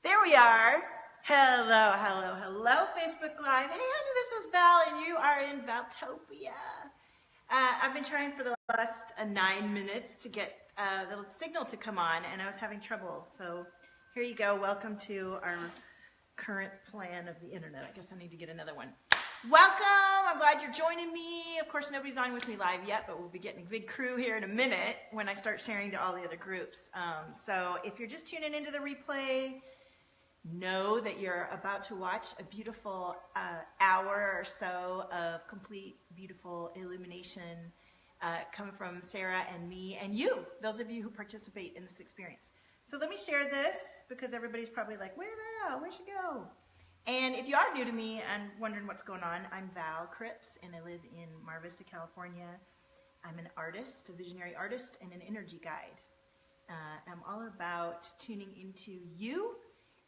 There we are. Hello, hello, hello, Facebook Live. Hey, honey, this is Val, and you are in Valtopia. I've been trying for the last 9 minutes to get the signal to come on, and I was having trouble. So here you go. Welcome to our current plan of the internet. I guess I need to get another one. Welcome. I'm glad you're joining me. Of course, nobody's on with me live yet, but we'll be getting a big crew here in a minute when I start sharing to all the other groups. So if you're just tuning into the replay, know that you're about to watch a beautiful hour or so of complete, beautiful illumination coming from Sarah and me and you, those of you who participate in this experience. So let me share this because everybody's probably like, where'd she go? And if you are new to me and wondering what's going on, I'm Val Cripps and I live in Mar Vista, California. I'm an artist, a visionary artist, and an energy guide. I'm all about tuning into you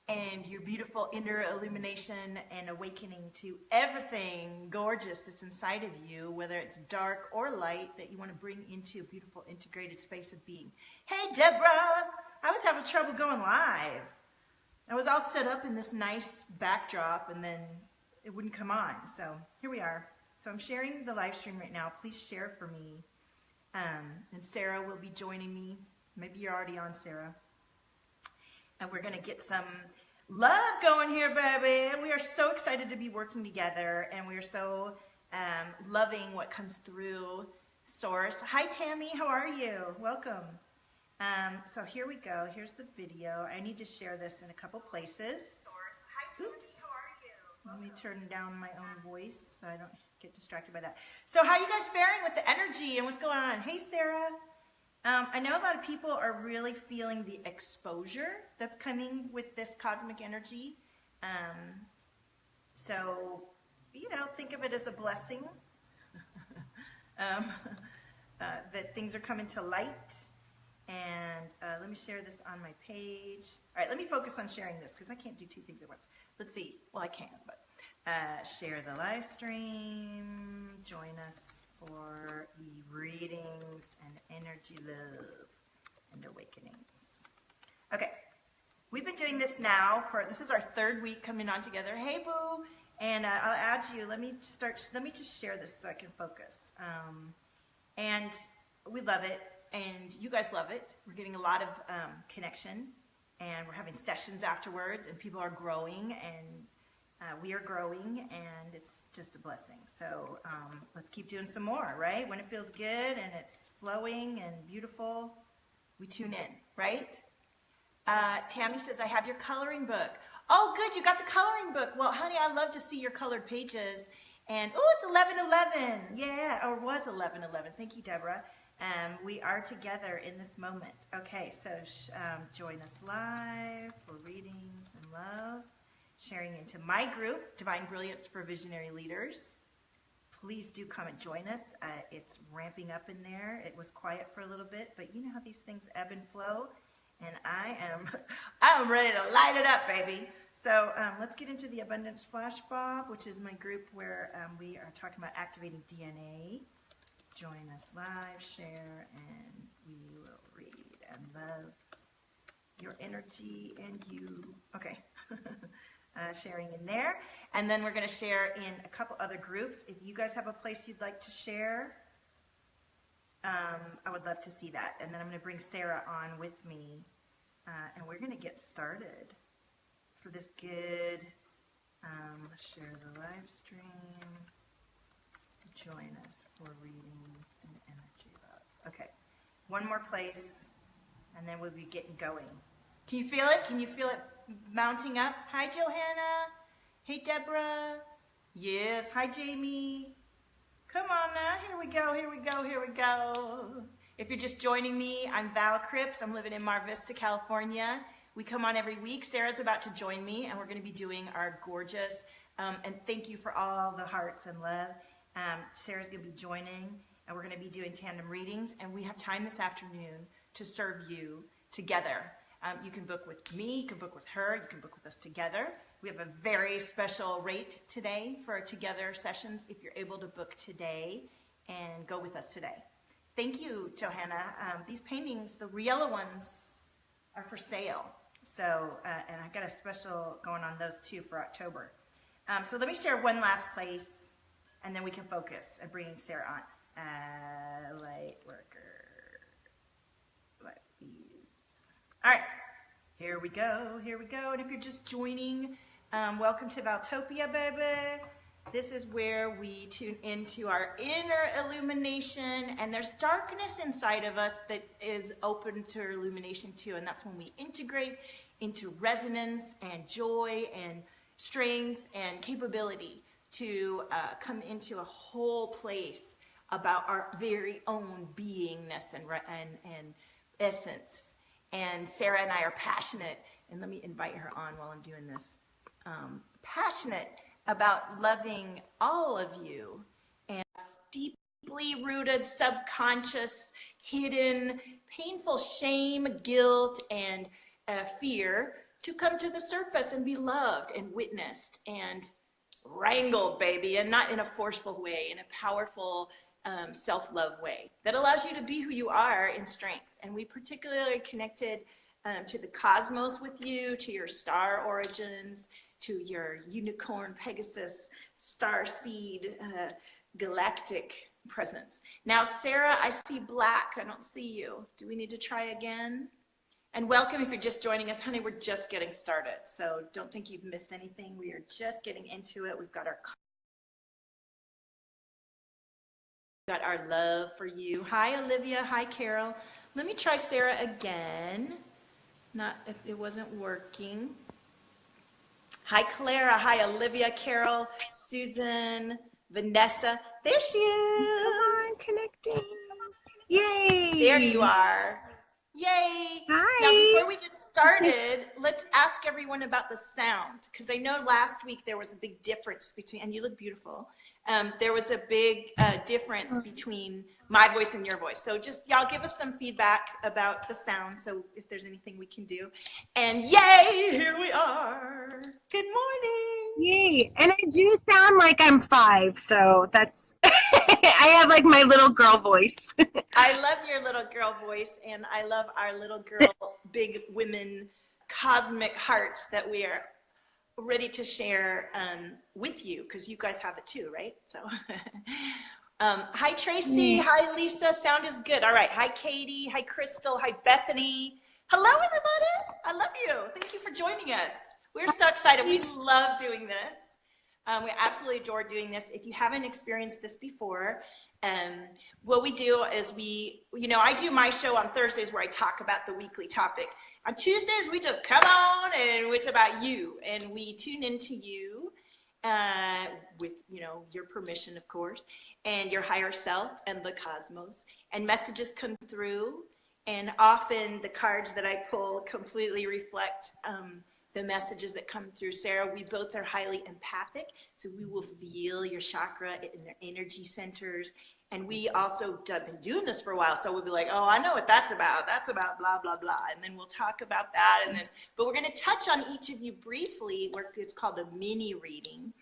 and your beautiful inner illumination and awakening to everything gorgeous that's inside of you, whether it's dark or light, that you want to bring into a beautiful integrated space of being. Hey, Deborah! I was having trouble going live. I was all set up in this nice backdrop and then it wouldn't come on. So here we are. So I'm sharing the live stream right now. Please share for me. And Sarah will be joining me. Maybe you're already on, Sarah. And we're going to get some love going here, baby. And we are so excited to be working together. And we are so loving what comes through Source. Hi, Tammy. How are you? Welcome. So here we go. Here's the video. I need to share this in a couple places. Oops. Let me turn down my own voice so I don't get distracted by that. So how are you guys faring with the energy and what's going on? Hey, Sarah. I know a lot of people are really feeling the exposure that's coming with this cosmic energy. So, you know, think of it as a blessing that things are coming to light. And let me share this on my page. All right, let me focus on sharing this because I can't do two things at once. Let's see. Well, I can, but share the live stream. Join us for readings and energy love and awakenings. Okay, we've been doing this now this is our third week coming on together. Hey, boo, and I'll add you. Let me just share this so I can focus. And we love it. And you guys love it. We're getting a lot of connection, and we're having sessions afterwards, and people are growing, and we are growing, and it's just a blessing. So let's keep doing some more, right? When it feels good and it's flowing and beautiful, we tune in, right? Tammy says, I have your coloring book. Oh, good, you got the coloring book. Well, honey, I love to see your colored pages. And, oh, it's 11:11. Yeah, or was 11:11. Thank you, Deborah. We are together in this moment. Okay, so join us live for readings and love. Sharing into my group, Divine Brilliance for Visionary Leaders. Please do come and join us. It's ramping up in there. It was quiet for a little bit, but you know how these things ebb and flow. And I am ready to light it up, baby. So let's get into the Abundance Flash Bob, which is my group where we are talking about activating DNA. Join us live, share, and we will read and love your energy and you. Okay, sharing in there. And then we're going to share in a couple other groups. If you guys have a place you'd like to share, I would love to see that. And then I'm going to bring Sarah on with me, and we're going to get started for this good. Share the live stream. Join us for readings and energy love. Okay, one more place, and then we'll be getting going. Can you feel it? Can you feel it mounting up? Hi, Johanna. Hey, Deborah. Yes. Hi, Jamie. Come on now. Here we go. Here we go. Here we go. If you're just joining me, I'm Val Cripps. I'm living in Mar Vista, California. We come on every week. Sarah's about to join me, and we're going to be doing our gorgeous, and thank you for all the hearts and love. Sarah's going to be joining, and we're going to be doing tandem readings, and we have time this afternoon to serve you together. You can book with me, you can book with her, you can book with us together. We have a very special rate today for our together sessions if you're able to book today and go with us today. Thank you, Johanna. These paintings, the yellow ones, are for sale. So, and I've got a special going on those too for October. So let me share one last place, and then we can focus and bring Sarah on. Light worker. Light beads. All right. Here we go. Here we go. And if you're just joining, welcome to Valtopia, baby. This is where we tune into our inner illumination, and there's darkness inside of us that is open to illumination too, and that's when we integrate into resonance and joy and strength and capability to come into a whole place about our very own beingness and essence. And Sarah and I are passionate, and let me invite her on while I'm doing this, passionate about loving all of you and deeply rooted subconscious, hidden, painful shame, guilt, and fear to come to the surface and be loved and witnessed and wrangled, baby, and not in a forceful way, in a powerful self-love way that allows you to be who you are in strength. And we particularly connected to the cosmos with you, to your star origins, to your unicorn, Pegasus, star seed, galactic presence. Now, Sarah, I see black. I don't see you. Do we need to try again? And welcome if you're just joining us. Honey, we're just getting started. So don't think you've missed anything. We are just getting into it. We've got our love for you. Hi, Olivia. Hi, Carol. Let me try Sarah again. It wasn't working. Hi, Clara. Hi, Olivia, Carol, Susan, Vanessa. There she is. Come on, connecting. Yay. There you are. Yay. Hi. Now, before we get started, let's ask everyone about the sound, because I know last week there was a big difference between, and you look beautiful, there was a big difference between my voice and your voice. So just, y'all give us some feedback about the sound, so if there's anything we can do. And yay, here we are. Good morning. Yay. And I do sound like I'm 5, so that's, I have like my little girl voice. I love your little girl voice, and I love our little girl, big women, cosmic hearts that we are ready to share with you, because you guys have it too, right? So, hi Tracy, hi Lisa, sound is good. All right, hi Katie, hi Crystal, hi Bethany. Hello everybody, I love you. Thank you for joining us. We're so excited, we love doing this. We absolutely adore doing this. If you haven't experienced this before, what we do is I do my show on Thursdays where I talk about the weekly topic. On Tuesdays, we just come on and it's about you, and we tune into you with, your permission, of course, and your higher self and the cosmos, and messages come through, and often the cards that I pull completely reflect the messages that come through. Sarah, we both are highly empathic, so we will feel your chakra in their energy centers. And we also have been doing this for a while, so we'll be like, oh, I know what that's about. That's about blah, blah, blah. And then we'll talk about that. But we're going to touch on each of you briefly. It's called a mini reading.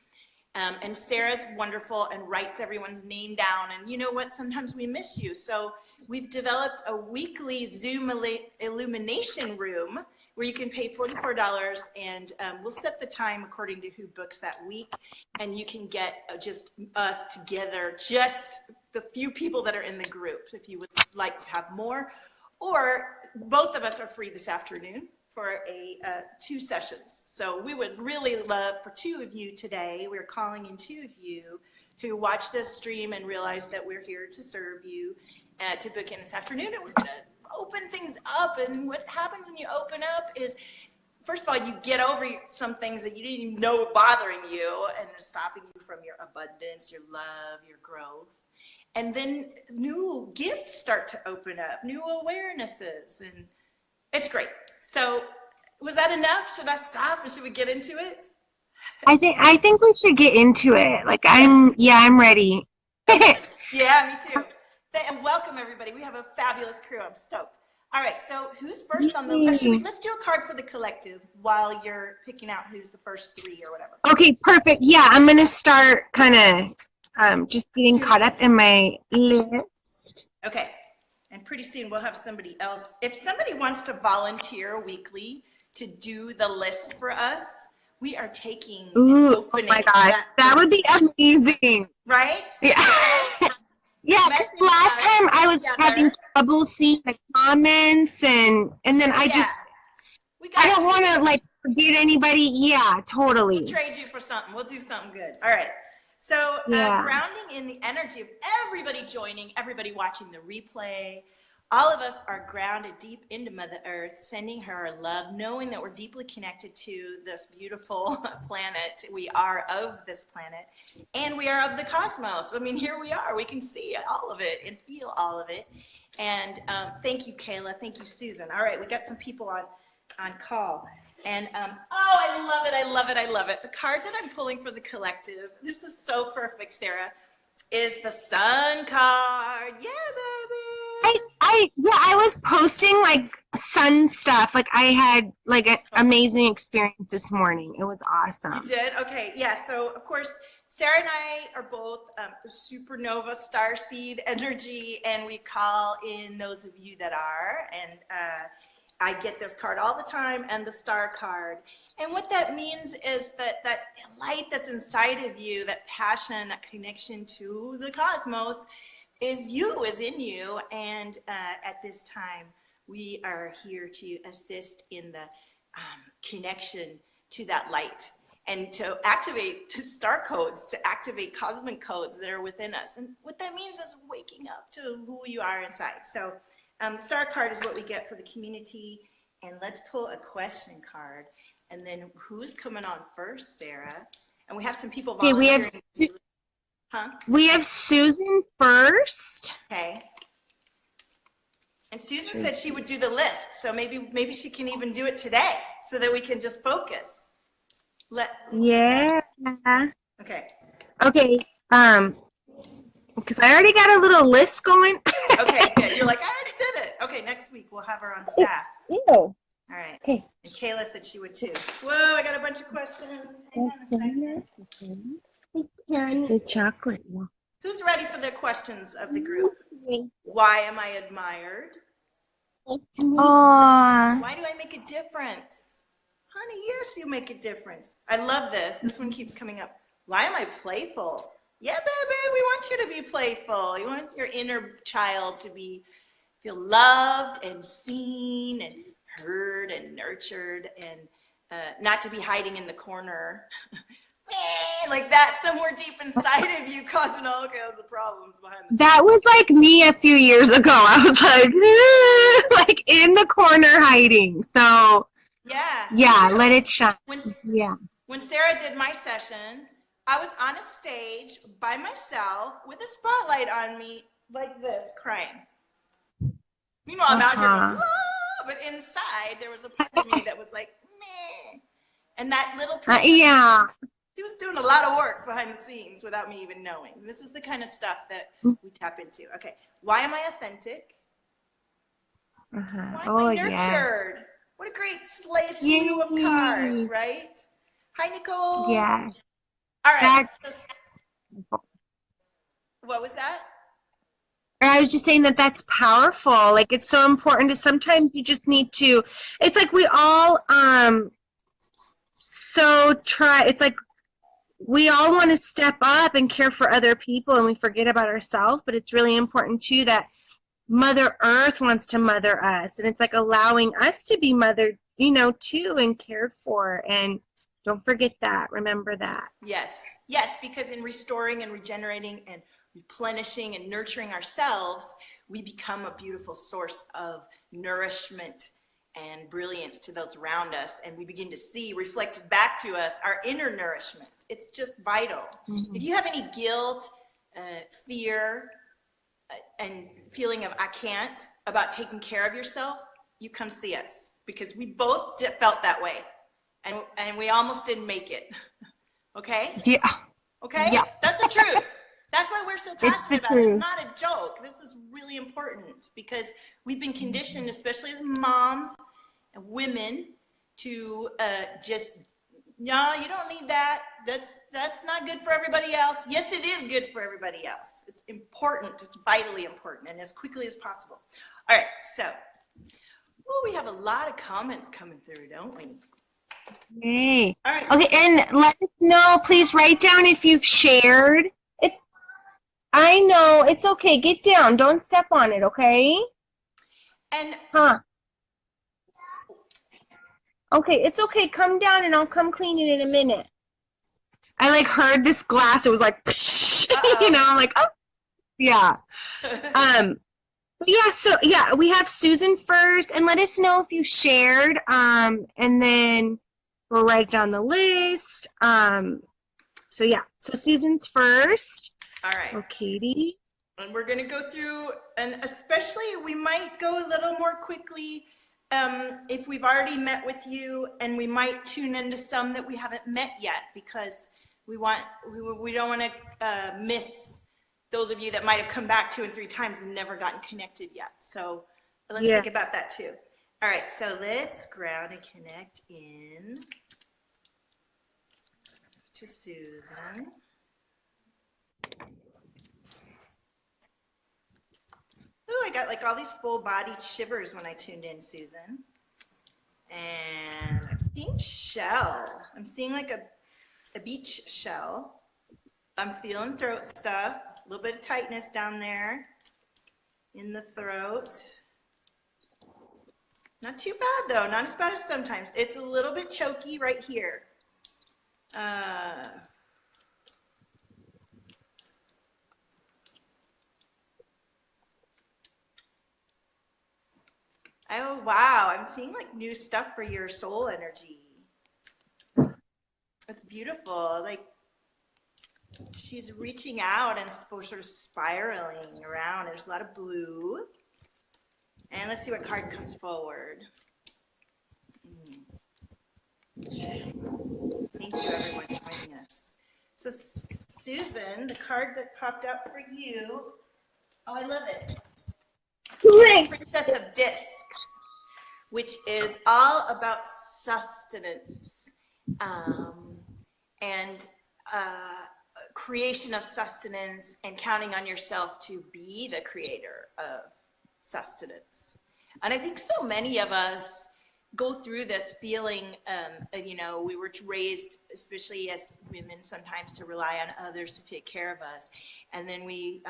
And Sarah's wonderful and writes everyone's name down. And you know what? Sometimes we miss you. So we've developed a weekly Zoom illumination room where you can pay $44, and we'll set the time according to who books that week, and you can get just us together, just the few people that are in the group, if you would like to have more, or both of us are free this afternoon for 2 sessions. So we would really love for 2 of you today. We're calling in 2 of you who watch this stream and realize that we're here to serve you, to book in this afternoon, and we're gonna open things up. And what happens when you open up is, first of all, you get over some things that you didn't even know were bothering you and stopping you from your abundance, your love, your growth. And then new gifts start to open up, new awarenesses, and it's great. So was that enough? Should I stop, or should we get into it? I think we should get into it. Like I'm ready. Yeah, me too. And welcome everybody. We have a fabulous crew. I'm stoked. All right, so who's first on the list? Let's do a card for the collective while you're picking out who's the first 3 or whatever. Okay, perfect. Yeah, I'm gonna start kind of just getting caught up in my list. Okay, and pretty soon we'll have somebody else. If somebody wants to volunteer weekly to do the list for us, we are taking Ooh, and opening oh my God. That would be amazing. right? Yeah. Yeah, last time I was having trouble seeing the comments and then I don't want to like forget anybody. Yeah, totally. We'll trade you for something. We'll do something good. All right. So grounding in the energy of everybody joining, everybody watching the replay. All of us are grounded deep into Mother Earth, sending her love, knowing that we're deeply connected to this beautiful planet. We are of this planet, and we are of the cosmos. I mean, here we are. We can see all of it and feel all of it. And thank you, Kayla. Thank you, Susan. All right, we got some people on call. And oh, I love it. I love it. I love it. The card that I'm pulling for the collective, this is so perfect, Sarah, is the Sun card. Yeah, baby. I was posting like sun stuff. Like I had like an amazing experience this morning. It was awesome. You did? Okay. Yeah. So of course, Sarah and I are both supernova starseed energy, and we call in those of you that are. And I get this card all the time, and the star card. And what that means is that that light that's inside of you, that passion, that connection to the cosmos, is in you. And at this time, we are here to assist in the connection to that light and to activate star codes, to activate cosmic codes that are within us. And what that means is waking up to who you are inside. So the star card is what we get for the community. And let's pull a question card. And then who's coming on first, Sarah? And we have some people volunteering. We have Susan first. Okay. And Susan said she would do the list, so maybe she can even do it today, so that we can just focus. Yeah. Okay. Okay. Because I already got a little list going. Okay, good. You're like, I already did it. Okay, next week we'll have her on staff. Ew. All right. Okay. And Kayla said she would too. Whoa, I got a bunch of questions. Hang on a second. The chocolate. Who's ready for the questions of the group? Why am I admired? Aww. Why do I make a difference? Honey, yes, you make a difference. I love this. This one keeps coming up. Why am I playful? Yeah, baby, we want you to be playful. You want your inner child to feel loved and seen and heard and nurtured, and not to be hiding in the corner like that somewhere deep inside of you, causing all kinds of problems behind the scenes. That was like me a few years ago. I was like in the corner hiding. So yeah, let it shine. When Sarah did my session, I was on a stage by myself with a spotlight on me like this, crying. Meanwhile, I'm out here going, ah, but inside there was a part of me that was like, meh. And that little person, she was doing a lot of work behind the scenes without me even knowing. This is the kind of stuff that we tap into. Okay, why am I authentic? Why am I nurtured? Yes. What a great slew of cards, right? Hi, Nicole. Yeah. All right. What was that? I was just saying that's powerful. Like, it's so important to sometimes you just need to, it's like we all, it's like we all want to step up and care for other people and we forget about ourselves, but it's really important too that Mother Earth wants to mother us, and it's like allowing us to be mothered, too, and cared for. And don't forget that. Remember that. Yes, because in restoring and regenerating and replenishing and nurturing ourselves, we become a beautiful source of nourishment and brilliance to those around us, and we begin to see reflected back to us our inner nourishment. It's just vital. Mm-hmm. If you have any guilt, fear, and feeling of I can't about taking care of yourself, you come see us, because we both felt that way, and we almost didn't make it. Okay? Yeah. Okay? Yeah. That's the truth. That's why we're so passionate about it. It's not a joke. This is really important, because we've been conditioned, especially as moms and women, to no, you don't need that. That's not good for everybody else. Yes, it is good for everybody else. It's important. It's vitally important, and as quickly as possible. All right, so Oh, we have a lot of comments coming through, don't we? Yay. All right. Okay, and let us know, please write down if you've shared. I know, it's okay. Get down. Don't step on it, okay? And Okay, it's okay. Come down and I'll come clean it in a minute. I like heard this glass. It was like, you know, I'm like, oh, yeah. But yeah, so yeah, we have Susan first, and let us know if you shared, and then we'll write down the list. So yeah, so Susan's first. all right. Oh, Katie. And we're going to go through, and especially we might go a little more quickly if we've already met with you, and we might tune into some that we haven't met yet, because we don't want to miss those of you that might have come back 2 and 3 times and never gotten connected yet. So let's think about that too. All right, so let's ground and connect in to Susan. Oh, I got like all these full body shivers when I tuned in, Susan. And I'm seeing shell. I'm seeing like a beach shell. I'm feeling throat stuff, a little bit of tightness down there in the throat. Not too bad though, not as bad as sometimes. It's a little bit choky right here. Oh wow, I'm seeing like new stuff for your soul energy. It's beautiful. Like she's reaching out and sort of spiraling around. There's a lot of blue. And let's see what card comes forward. Thank you everyone joining us. So Susan, the card that popped out for you, oh I love it. Princess of Discs, which is all about sustenance and creation of sustenance and counting on yourself to be the creator of sustenance. And I think so many of us go through this feeling, you know, we were raised, especially as women, sometimes to rely on others to take care of us. And then we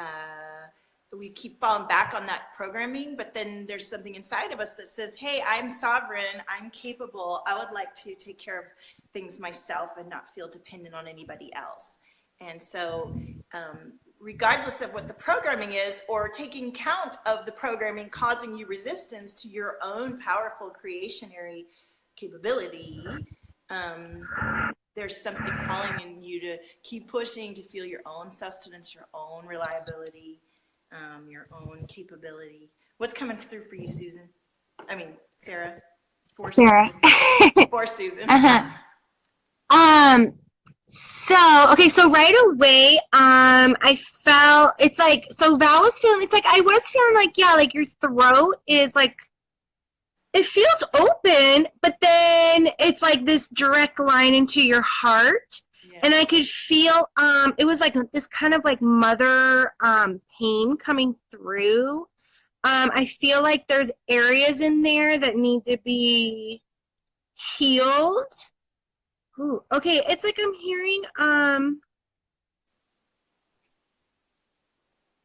keep falling back on that programming, but then there's something inside of us that says, hey, I'm sovereign, I'm capable, I would like to take care of things myself and not feel dependent on anybody else. And so regardless of what the programming is, or taking count of the programming causing you resistance to your own powerful creationary capability, there's something calling in you to keep pushing, to feel your own sustenance, your own reliability, your own capability. What's coming through for you, Susan? I mean, Sarah. For Sarah. Susan. For Susan. Okay, so right away, I felt, it's like, so Val was feeling, it's like, I was feeling like, yeah, like your throat is like, it feels open, but then it's like this direct line into your heart. Yeah. And I could feel, it was like this kind of like mother pain coming through. I feel like there's areas in there that need to be healed. Ooh, okay, it's like I'm hearing,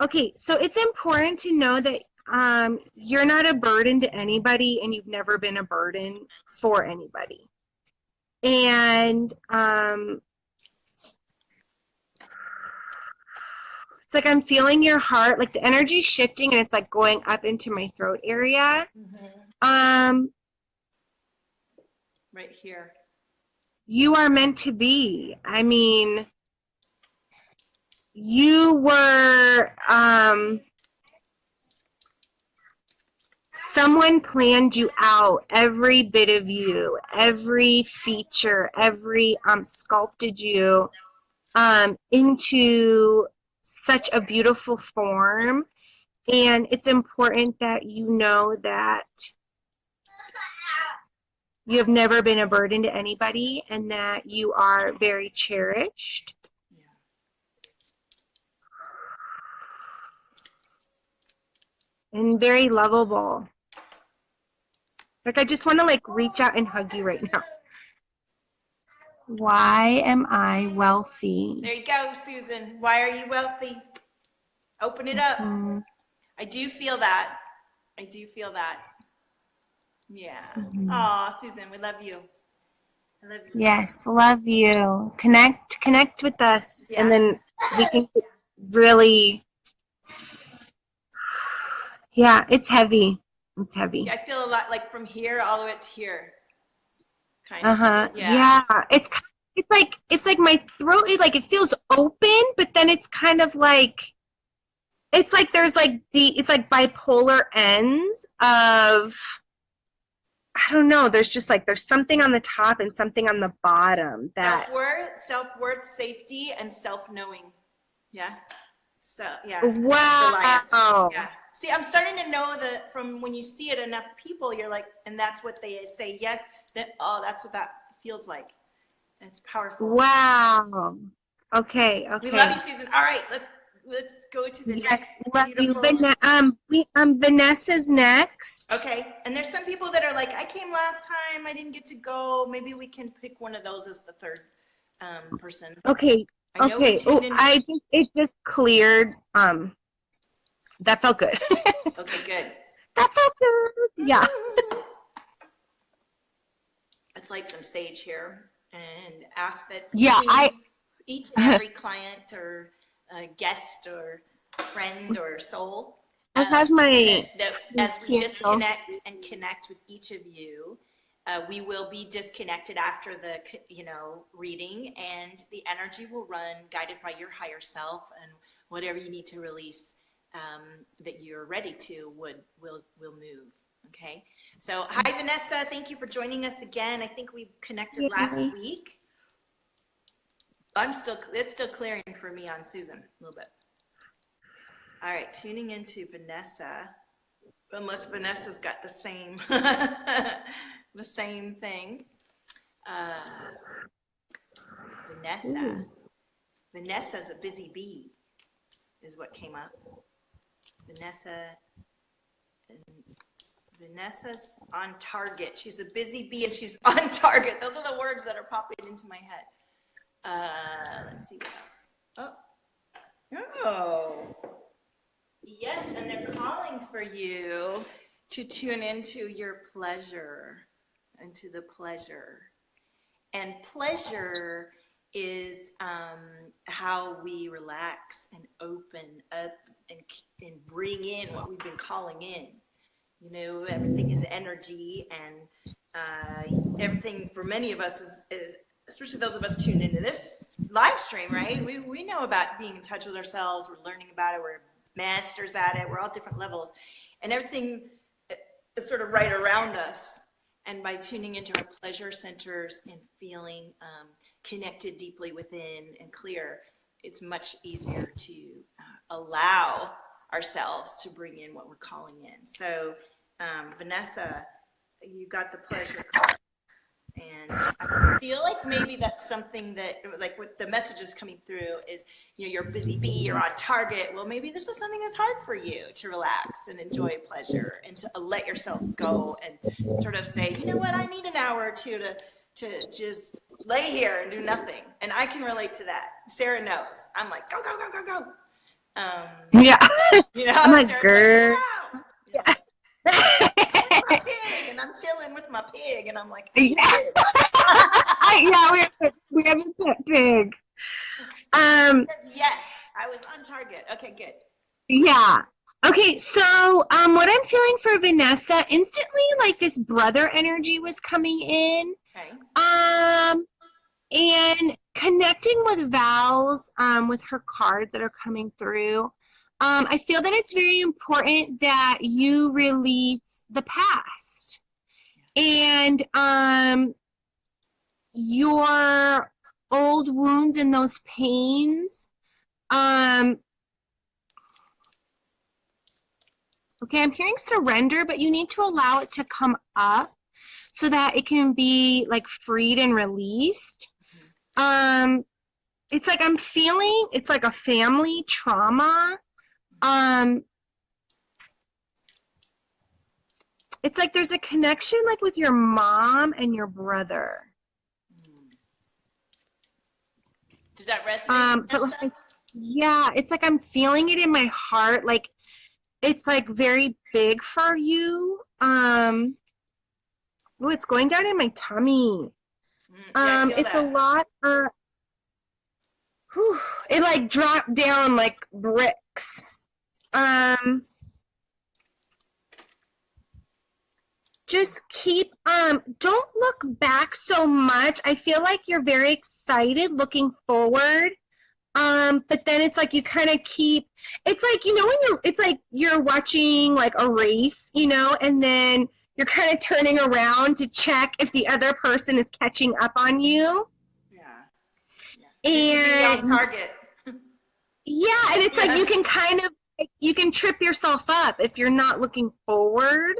okay, so it's important to know that you're not a burden to anybody, and you've never been a burden for anybody. And it's like I'm feeling your heart, like the energy's shifting, and it's like going up into my throat area. Mm-hmm. Right here. You are meant to be. I mean, you were, someone planned you out, every bit of you, every feature, every, sculpted you, into such a beautiful form. And it's important that you know that you have never been a burden to anybody, and that you are very cherished. And very lovable. Like, I just want to, like, reach out and hug you right now. Why am I wealthy? There you go, Susan. Why are you wealthy? Open it up. Mm-hmm. I do feel that. I do feel that. Yeah. Mm-hmm. Aw, Susan, we love you. I love you. Yes, love you. Connect with us, Yeah. and then we can really. Yeah, it's heavy. It's heavy. I feel a lot like from here all the way to here. Kind of. Uh-huh. Yeah. Yeah. It's like my throat is like, it feels open, but then it's kind of like, it's like there's like it's like bipolar ends of, I don't know, there's just like there's something on the top and something on the bottom that Self-worth, safety, and self-knowing. Yeah. So yeah. wow. Self-reliance. Yeah. See, I'm starting to know that from when you see it enough people, you're like, and that's what they say yes, then oh, that's what that feels like. And it's powerful. Wow. Okay. We love you, Susan. All right, let's go to the next beautiful. Vanessa's next. Okay, and there's some people that are like, I came last time, I didn't get to go. Maybe we can pick one of those as the third person. Okay. Okay. Oh, it just cleared. That felt good. Okay, good. That felt good. Yeah. Let's light some sage here and ask that each and every client or guest or friend or soul, I have my that as we disconnect and connect with each of you, we will be disconnected after the reading, and the energy will run guided by your higher self, and whatever you need to release that you're ready to will move. Okay, so hi Vanessa, thank you for joining us again. I think we connected last week. It's still clearing for me on Susan a little bit. All right, tuning into Vanessa, unless Vanessa's got the same the same thing. Vanessa's a busy bee is what came up. Vanessa's on target. She's a busy bee and she's on target. Those are the words that are popping into my head. Let's see what else. Oh. Yes, and they're calling for you to tune into your pleasure, into the pleasure. And pleasure is how we relax and open up and bring in what we've been calling in. You know, everything is energy, and everything for many of us is, especially those of us tuned into this live stream, right? We know about being in touch with ourselves. We're learning about it. We're masters at it. We're all different levels, and everything is sort of right around us. And by tuning into our pleasure centers and feeling connected deeply within and clear, it's much easier to allow ourselves to bring in what we're calling in. So, Vanessa, you got the pleasure card. And I feel like maybe that's something that, like, what the message is coming through is, you know, you're a busy bee, you're on target. Well, maybe this is something that's hard for you to relax and enjoy pleasure and to let yourself go and sort of say, you know what, I need an hour or two to just lay here and do nothing. And I can relate to that. Sarah knows. I'm like, go, go, go, go, go. Yeah. You know, I'm like, Sarah's girl. like, wow. Yeah. My pig, and I'm chilling with my pig, and I'm like, yeah, we have a pet pig. Yes, I was on target. Okay, good. Yeah. Okay, so what I'm feeling for Vanessa, instantly, like, this brother energy was coming in. Okay. And connecting with Val's, with her cards that are coming through. I feel that it's very important that you release the past and your old wounds and those pains. Okay, I'm hearing surrender, but you need to allow it to come up so that it can be, like, freed and released. It's like I'm feeling it's like a family trauma. It's like there's a connection like with your mom and your brother. Does that resonate? But like, yeah, it's like I'm feeling it in my heart. Like it's like very big for you. Oh, it's going down in my tummy. Yeah, I feel It's a that. lot. It like dropped down like bricks. Just keep don't look back so much. I feel like you're very excited looking forward. But then it's like you kind of keep, it's like, you know, when it's like you're watching like a race, you know, and then you're kind of turning around to check if the other person is catching up on you. Yeah. Yeah. You can be on And target. yeah, and it's like you can kind of, you can trip yourself up if you're not looking forward.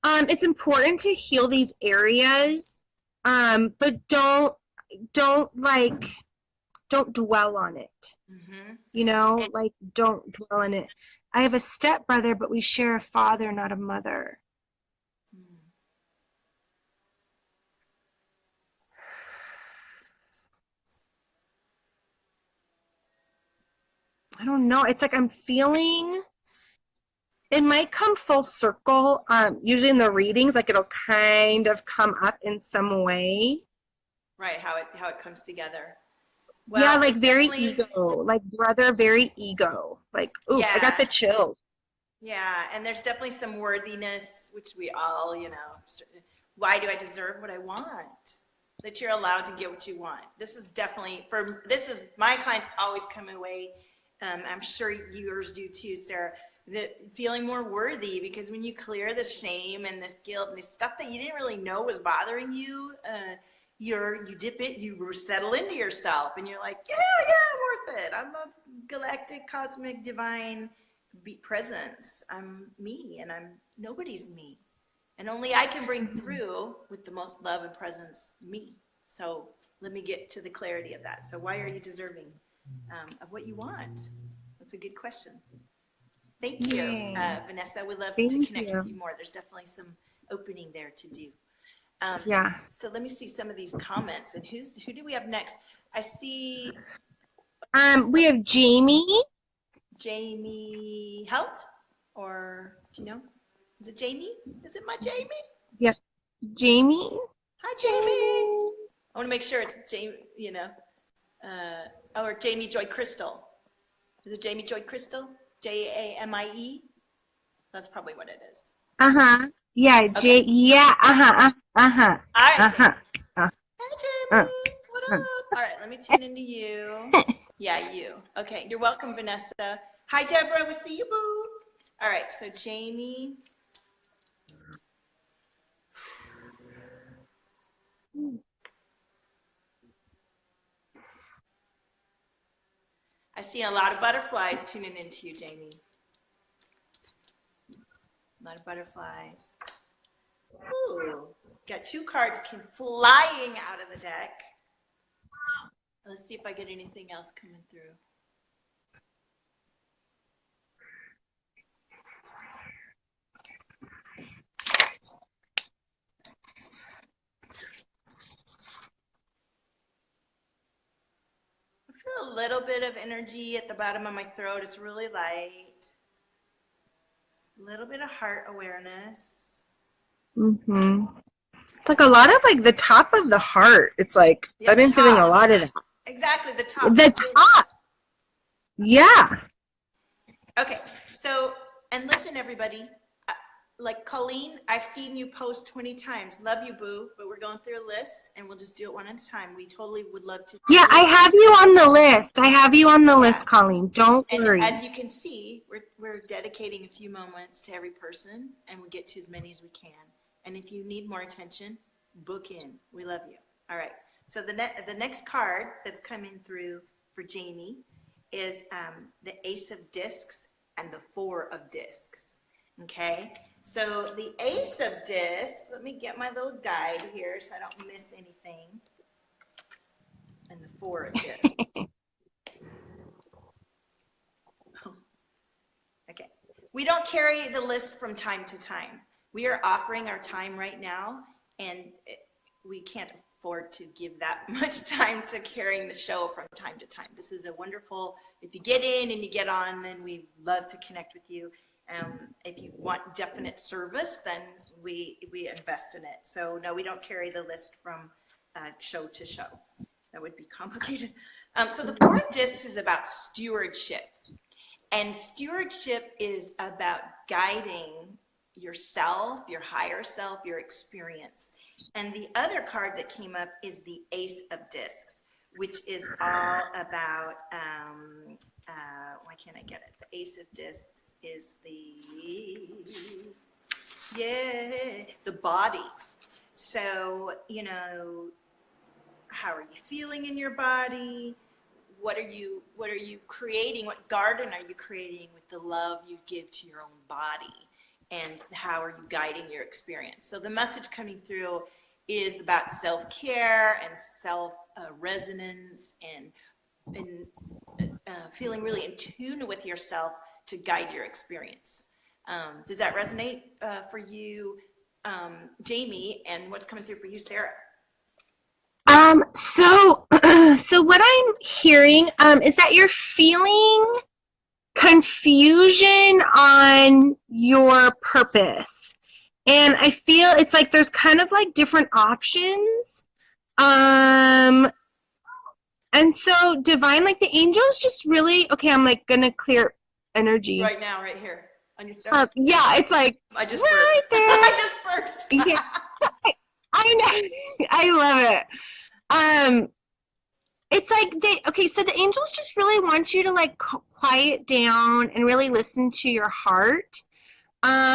It's important to heal these areas, but don't like, don't dwell on it. Mm-hmm. You know, And, like don't dwell on it. I have a stepbrother, but we share a father, not a mother. I don't know. It's like I'm feeling it might come full circle. Usually in the readings, like it'll kind of come up in some way. right, how it comes together. Yeah, Well, like it's very definitely, ego, like brother, very ego. Like, ooh, I got yeah, the chills. yeah, and there's definitely some worthiness, which we all, why do I deserve what I want? That you're allowed to get what you want. This is definitely this is my clients always come away. I'm sure yours do too, Sarah. That feeling more worthy because when you clear the shame and this guilt and this stuff that you didn't really know was bothering you, you dip it, you settle into yourself, and you're like, yeah, I'm worth it. I'm a galactic, cosmic, divine presence. I'm me, and I'm nobody's me, and only I can bring through with the most love and presence me. So let me get to the clarity of that. So why are you deserving of what you want? That's a good question. Thank you, Yay. Vanessa. We'd love to Thank connect with you. you more. There's definitely some opening there to do. Yeah. So let me see some of these comments. And who do we have next? I see We have Jamie. Jamie Helt, or do you know? Is it Jamie? Is it my Jamie? Yep. Jamie. Hi, Jamie. Jamie. I want to make sure it's Jamie, or Jamie Joy Crystal. Is it Jamie Joy Crystal? Jamie? That's probably what it is. Uh-huh. Yeah, Okay. yeah, uh-huh, uh-huh, All right, uh-huh, Jamie. uh-huh, Hey, uh-huh. Jamie. What up? All right, let me tune into you. Yeah, you. Okay, you're welcome, Vanessa. Hi, Deborah. We see you, boo. All right, so Jamie. I see a lot of butterflies tuning into you, Jamie. A lot of butterflies. Ooh, got two cards came flying out of the deck. Let's see if I get anything else coming through. I feel a little bit of energy at the bottom of my throat. It's really light. A little bit of heart awareness. Mm-hmm. It's like a lot of like the top of the heart. It's like Yeah, I've the been feeling a top. lot of that. Exactly, the top. The top. Yeah. Okay, so, and listen, everybody. Like Colleen, I've seen you post 20 times. Love you, boo, but we're going through a list and we'll just do it one at a time. We totally would love to Yeah, hear I from have you on the list. I have you on the you. Yeah. list, Colleen. Don't And worry. as you can see, we're dedicating a few moments to every person and we'll get to as many as we can. And if you need more attention, book in. We love you. All right. So the next card that's coming through for Jamie is the Ace of Discs and the Four of Discs. Okay. So the Ace of Discs, let me get my little guide here so I don't miss anything. And the Four of Discs. Okay. We don't carry the list from time to time. We are offering our time right now, and we can't afford to give that much time to carrying the show from time to time. This is a wonderful, if you get in and you get on, then we love to connect with you. If you want definite service, then we invest in it. So no, we don't carry the list from show to show. That would be complicated. So the fourth disc is about stewardship. And stewardship is about guiding yourself, your higher self, your experience. And the other card that came up is the Ace of Discs, which is all about, why can't I get it? The Ace of Discs is the body. So, you know, how are you feeling in your body? What are you creating? What garden are you creating with the love you give to your own body? And how are you guiding your experience? So the message coming through is about self-care and self-resonance and feeling really in tune with yourself to guide your experience. Does that resonate for you, Jamie? And what's coming through for you, Sarah? So what I'm hearing is that you're feeling confusion on your purpose. And I feel it's like there's kind of like different options. And so divine, like the angels just really, okay, I'm like gonna clear energy. Right now, right here. On your stomach. Yeah, it's like I just right burped. there. I just burped. Yeah. I know. I love it. It's like so the angels just really want you to like quiet down and really listen to your heart,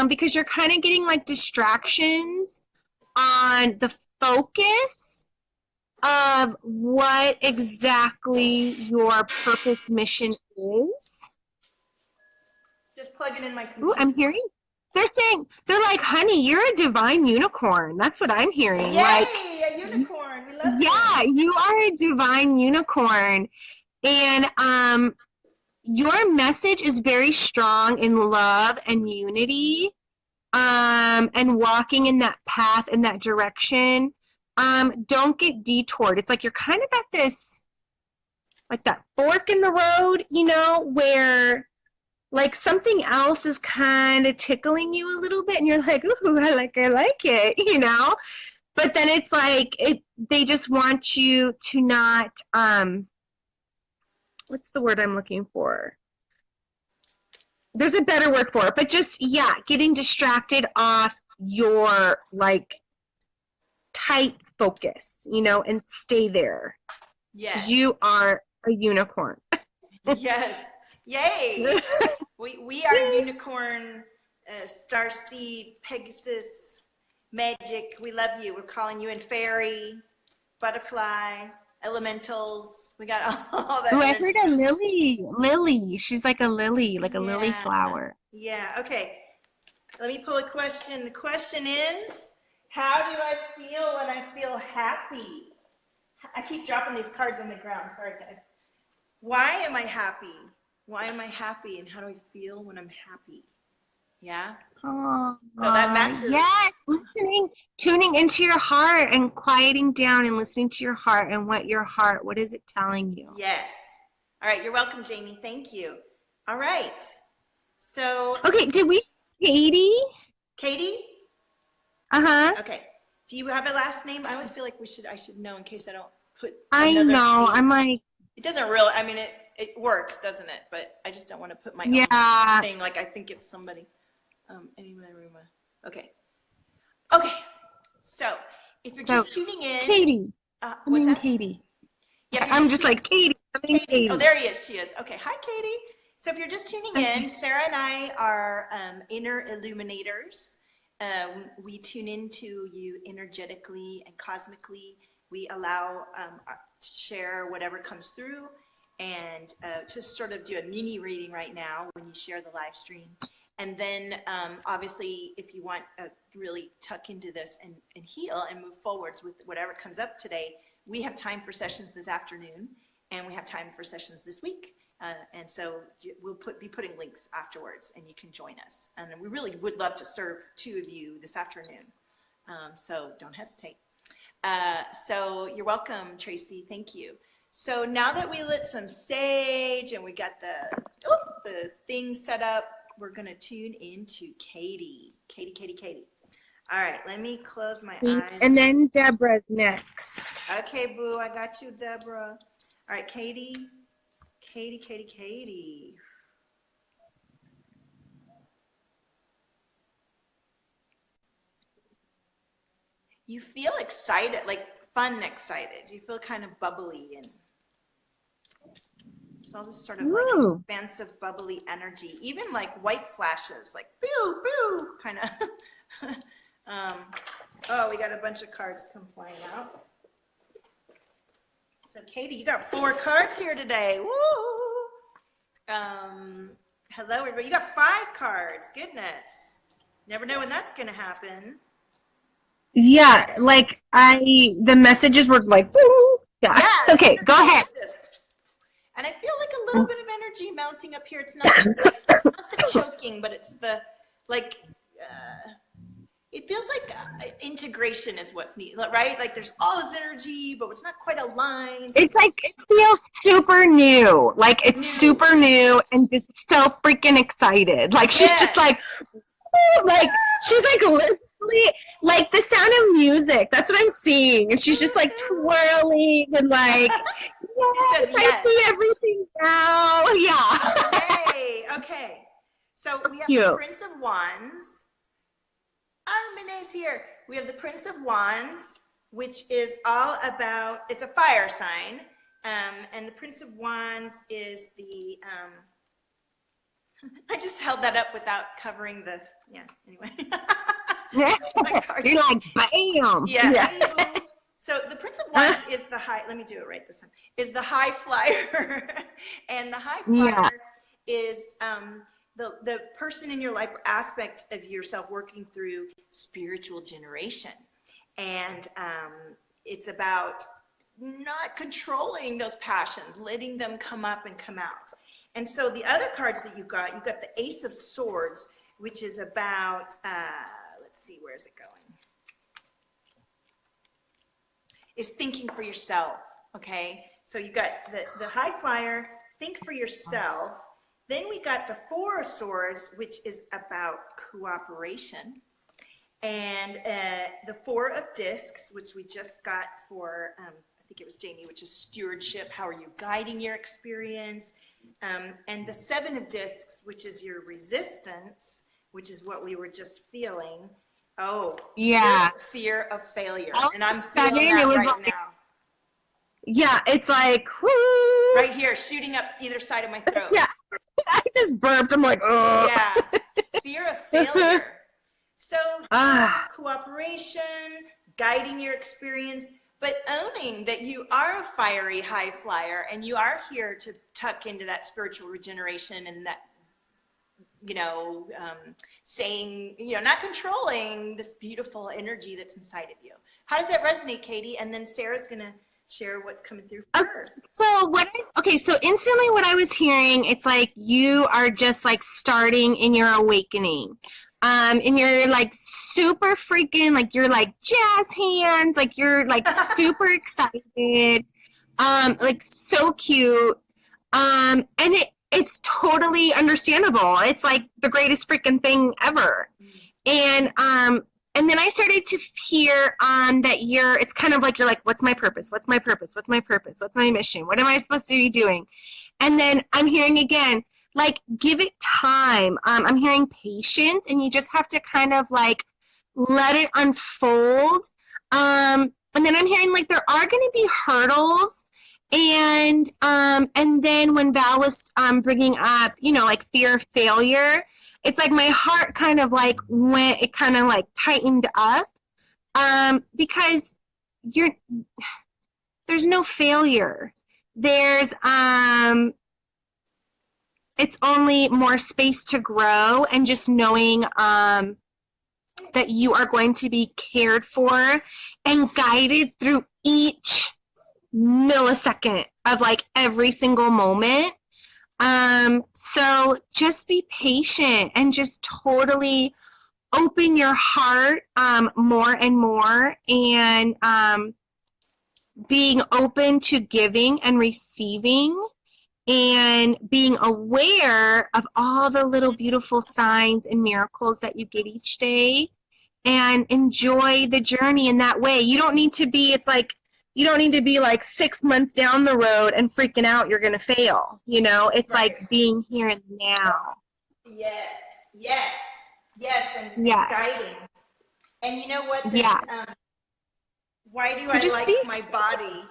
because you're kind of getting like distractions on the focus of what exactly your purpose mission is. Just plug it in my computer. Ooh, I'm hearing. They're like, honey, you're a divine unicorn. That's what I'm hearing. Yay, like, a unicorn. We love yeah, it. you are a divine unicorn. And your message is very strong in love and unity, and walking in that path, in that direction. Don't get detoured. It's like you're kind of at this, like that fork in the road, you know, where like something else is kind of tickling you a little bit, and you're like, ooh, I like it, you know? But then it's like they just want you to not, what's the word I'm looking for? There's a better word for it, but just, yeah, getting distracted off your like tight focus, you know, and stay there. Yes. You are a unicorn. Yes. Yay. we are unicorn, starseed, Pegasus, magic. We love you. We're calling you in fairy, butterfly, elementals. We got all that. Oh, I heard a lily. Lily. She's like a lily, like a lily flower. Yeah. Okay. Let me pull a question. The question is, how do I feel when I feel happy? I keep dropping these cards on the ground. Sorry, guys. Why am I happy? Why am I happy? And how do I feel when I'm happy? Yeah. Oh, so that matches. Yes, tuning into your heart and quieting down and listening to your heart and what is it telling you? Yes. All right. You're welcome, Jamie. Thank you. All right. So. Okay. Did we, Katie? Katie? Uh-huh. Okay. Do you have a last name? I always feel like I should know in case I don't put. I know. I'm like. It doesn't really. I mean, it works, doesn't it? But I just don't want to put my own thing. Like I think it's somebody. Okay. Okay. So if you're just tuning in, Katie. What's that? Katie. Yeah. I'm just like Katie. Katie. Oh, there he is. She is. Okay. Hi, Katie. So if you're just tuning in, Sarah and I are inner illuminators. We tune into you energetically and cosmically. We allow to share whatever comes through, and to sort of do a mini reading right now when you share the live stream. And then obviously if you want to really tuck into this and heal and move forwards with whatever comes up today, we have time for sessions this afternoon, and we have time for sessions this week. And so we'll be putting links afterwards, and you can join us. And we really would love to serve 2 of you this afternoon. So don't hesitate. So you're welcome, Tracy. Thank you. So now that we lit some sage and we got the thing set up, we're going to tune into Katie. Katie. All right, let me close my eyes. And then Deborah's next. Okay, boo, I got you, Deborah. All right, Katie. You feel excited, like fun excited. You feel kind of bubbly, and it's all this sort of like expansive, bubbly energy. Even like white flashes, like boo, boo, kind of. Oh, we got a bunch of cards come flying out. So Katie, you got 4 cards here today. Woo! Hello, everybody. You got 5 cards. Goodness. Never know when that's going to happen. Yeah, like the messages were like, woo. Yeah. Okay, go ahead. And I feel like a little bit of energy mounting up here. It's not it's not the choking, but it's the like. It feels like integration is what's needed, right? Like there's all this energy, but it's not quite aligned. It's like it feels super new. Like it's super new and just so freaking excited. Like she's just like she's like literally like the sound of music. That's what I'm seeing. And she's just like twirling and like, yes, I see everything now. Yeah. Okay. So we have the Prince of Wands. Armine's here. We have the Prince of Wands, which is all about, it's a fire sign. And the Prince of Wands is the, I just held that up without covering the, anyway. You're like, bam. Yeah. So the Prince of Wands is the high, let me do it right this time, is the high flyer. And the high flyer is, the person in your life or aspect of yourself working through spiritual generation. And it's about not controlling those passions, letting them come up and come out. And so the other cards that you got the Ace of Swords, which is about, let's see, where's it going? Is thinking for yourself, okay? So you got the high flyer, think for yourself. Then we got the 4 of Swords, which is about cooperation. And the 4 of Discs, which we just got for, I think it was Jamie, which is stewardship. How are you guiding your experience? And the 7 of Discs, which is your resistance, which is what we were just feeling. Oh, yeah. Fear of failure. And I'm feeling that right now. Yeah, it's like, whoo. Right here, shooting up either side of my throat. Yeah. I just burped. I'm like, oh. Yeah. Fear of failure. So cooperation, guiding your experience, but owning that you are a fiery high flyer and you are here to tuck into that spiritual regeneration and that, saying, not controlling this beautiful energy that's inside of you. How does that resonate, Katie? And then Sarah's going to share what's coming through for her. So instantly what I was hearing, it's like you are just like starting in your awakening. And you're like super freaking, like you're like jazz hands, like you're like super excited, like so cute. And it's totally understandable. It's like the greatest freaking thing ever. And then I started to hear that it's kind of like you're like, what's my purpose? What's my purpose? What's my purpose? What's my mission? What am I supposed to be doing? And then I'm hearing again, like, give it time. I'm hearing patience, and you just have to kind of like let it unfold. And then I'm hearing like there are going to be hurdles. And then when Val was bringing up, like fear of failure, it's like my heart kind of like went, it kind of like tightened up, because there's no failure. There's, it's only more space to grow, and just knowing, that you are going to be cared for and guided through each millisecond of like every single moment. So just be patient and just totally open your heart more and more, and being open to giving and receiving, and being aware of all the little beautiful signs and miracles that you get each day, and enjoy the journey in that way. You don't need to be, it's like, you don't need to be like 6 months down the road and freaking out you're going to fail. It's Right. like being here and now. Yes, yes, yes, and Yes. guiding. And you know what? This, Yeah. why do So I just like be. my body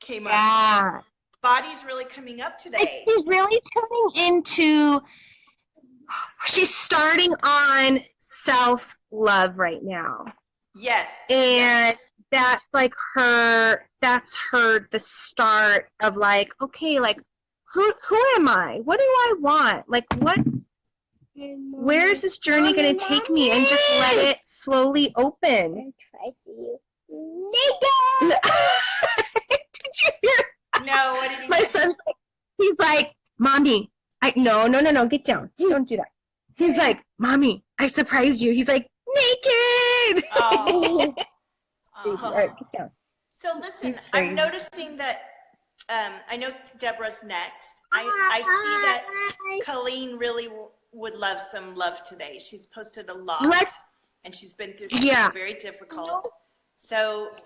came up. Yeah. Body's really coming up today. She's really coming into, she's starting on self-love right now. Yes. And that's like that's the start of like, okay, like who am I? What do I want? Like where is this journey going to take me? And just let it slowly open. Did you hear? No, what did he My say? son's like, he's like, Mommy, no, get down. Don't do that. He's like, Mommy, I surprised you. He's like, naked. Oh. All right, get down. So listen, I'm noticing that, I know Deborah's next. I see that Colleen really would love some love today. She's posted a lot, and she's been through something very difficult. So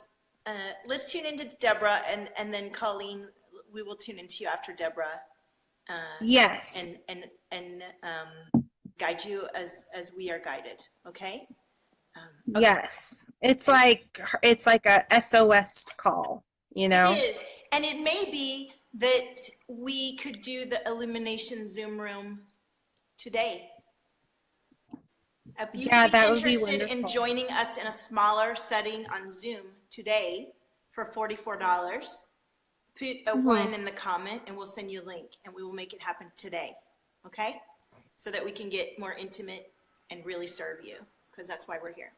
let's tune into Deborah, and then Colleen, we will tune into you after Deborah. Yes. And guide you as we are guided. Okay. Okay. Yes. It's like a SOS call, It is. And it may be that we could do the illumination Zoom room today. If you would be interested in joining us in a smaller setting on Zoom today for $44, put a 1 in the comment and we'll send you a link, and we will make it happen today. Okay? So that we can get more intimate and really serve you, because that's why we're here.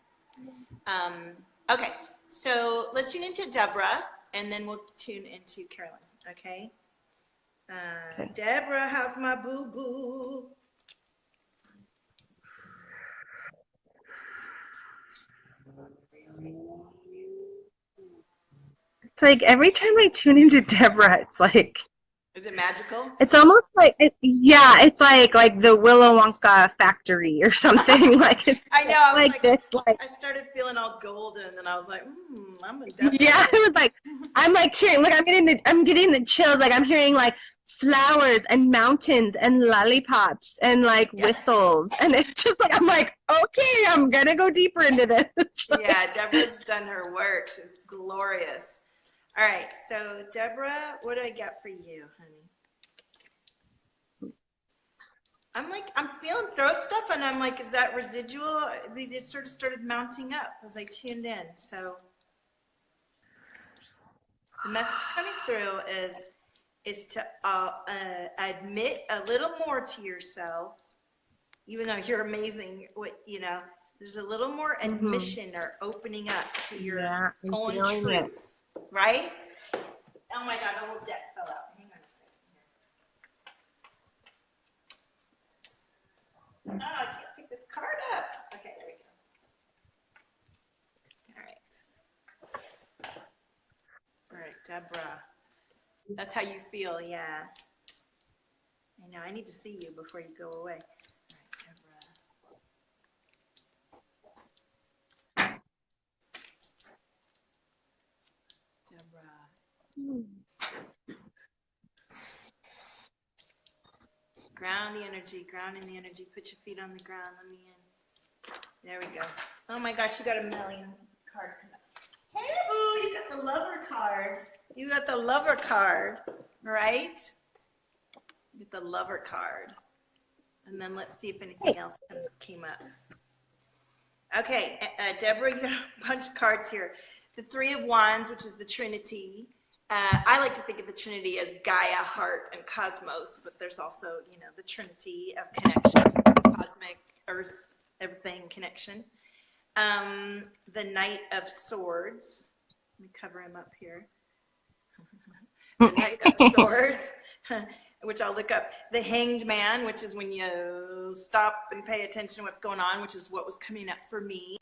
Okay, so let's tune into Deborah, and then we'll tune into Carolyn. Okay? Deborah, how's my boo-boo? It's like every time I tune into Deborah, it's like. Is it magical? It's almost like, it's like the Willow Wonka factory or something. Like I know. I was like this. Like I started feeling all golden, and I was like, I'm a Deborah. Yeah, it was like I'm like hearing. Look, I'm getting the chills. Like I'm hearing like flowers and mountains and lollipops and like whistles, and it's just like I'm like, okay, I'm gonna go deeper into this. Yeah, Deborah's done her work. She's glorious. All right, so Deborah, what do I got for you, honey? I'm feeling throat stuff, and I'm like, is that residual? It sort of started mounting up as I tuned in. So the message coming through is to admit a little more to yourself, even though you're amazing. There's a little more admission or opening up to your own truth. Right? Oh my God, the whole deck fell out. Hang on a second. Oh, I can't pick this card up. Okay, there we go. All right, Deborah. That's how you feel, yeah. I know, I need to see you before you go away. Ground the energy, grounding the energy. Put your feet on the ground. Let me in. There we go. Oh my gosh, you got a million cards coming up. Hey, boo, you got the lover card. You got the lover card, right? You get the lover card. And then let's see if anything else came up. Okay, Deborah, you got a bunch of cards here. The Three of Wands, which is the Trinity. I like to think of the Trinity as Gaia, heart, and cosmos, but there's also, the Trinity of connection, cosmic, earth, everything connection. The Knight of Swords. Let me cover him up here. The Knight of Swords. which I'll look up. The Hanged Man, which is when you stop and pay attention to what's going on, which is what was coming up for me.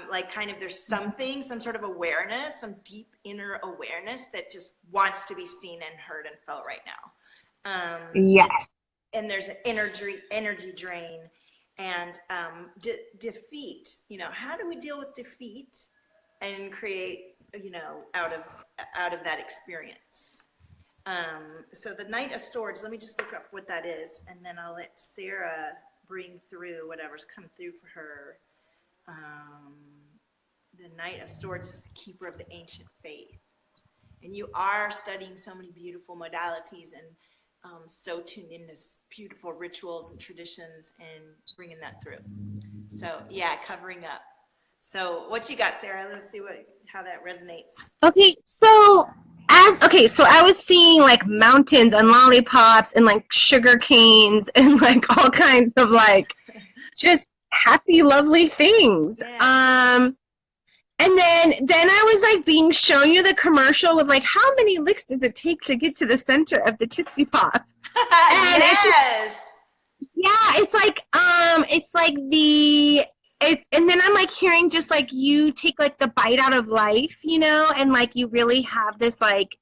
Like kind of there's something, some sort of awareness, some deep inner awareness that just wants to be seen and heard and felt right now. Yes. And there's an energy drain and defeat. You know, how do we deal with defeat and create, you know, out of that experience? So the Knight of Swords, let me just look up what that is, and then I'll let Sarah bring through whatever's come through for her. The Knight of Swords is the keeper of the ancient faith. And you are studying so many beautiful modalities and so tuned into beautiful rituals and traditions and bringing that through. So yeah, covering up. So what you got, Sarah? Let's see how that resonates. Okay, so I was seeing like mountains and lollipops and like sugar canes and like all kinds of like just happy, lovely things. Yeah. And then I was like being shown you the commercial with like how many licks does it take to get to the center of the Tootsie Pop? And yes. It's just, yeah, it's like and then I'm like hearing just like you take like the bite out of life, you know, and like you really have this like,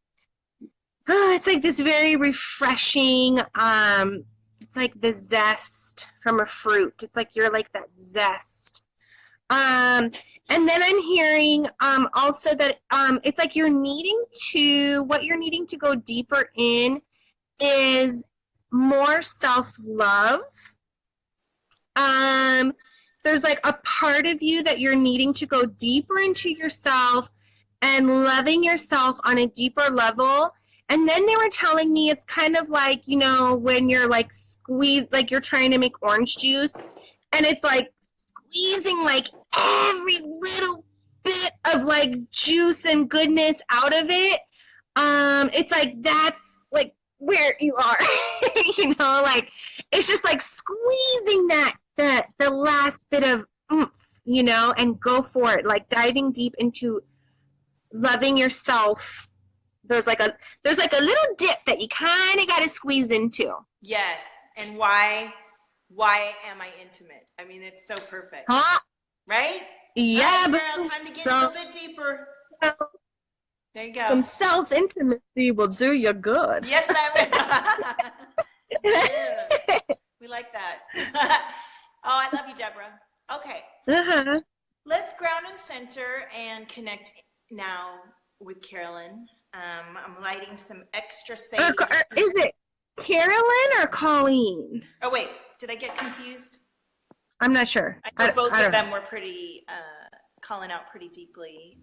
it's like this very refreshing, it's like the zest from a fruit. It's like you're like that zest. And then I'm hearing also that it's like what you're needing to go deeper in is more self-love. There's like a part of you that you're needing to go deeper into yourself and loving yourself on a deeper level. And then they were telling me it's kind of like, you know, when you're like like you're trying to make orange juice and it's like squeezing like every little bit of like juice and goodness out of it. It's like that's like where you are, you know, like it's just like squeezing the last bit of oomph, you know, and go for it, like diving deep into loving yourself. There's like a little dip that you kind of got to squeeze into. Yes. And why am I intimate? I mean, it's so perfect. Huh? Right? Yeah, right, but Carol, time to get a little bit deeper. There you go. Some self-intimacy will do you good. Yes, I will. Yes. We like that. Oh, I love you, Deborah. Okay. Uh-huh. Let's ground and center and connect now with Carolyn. I'm lighting some extra sage. Is it Carolyn or Colleen? Oh, wait. Did I get confused? I'm not sure. I know both of them were pretty, calling out pretty deeply.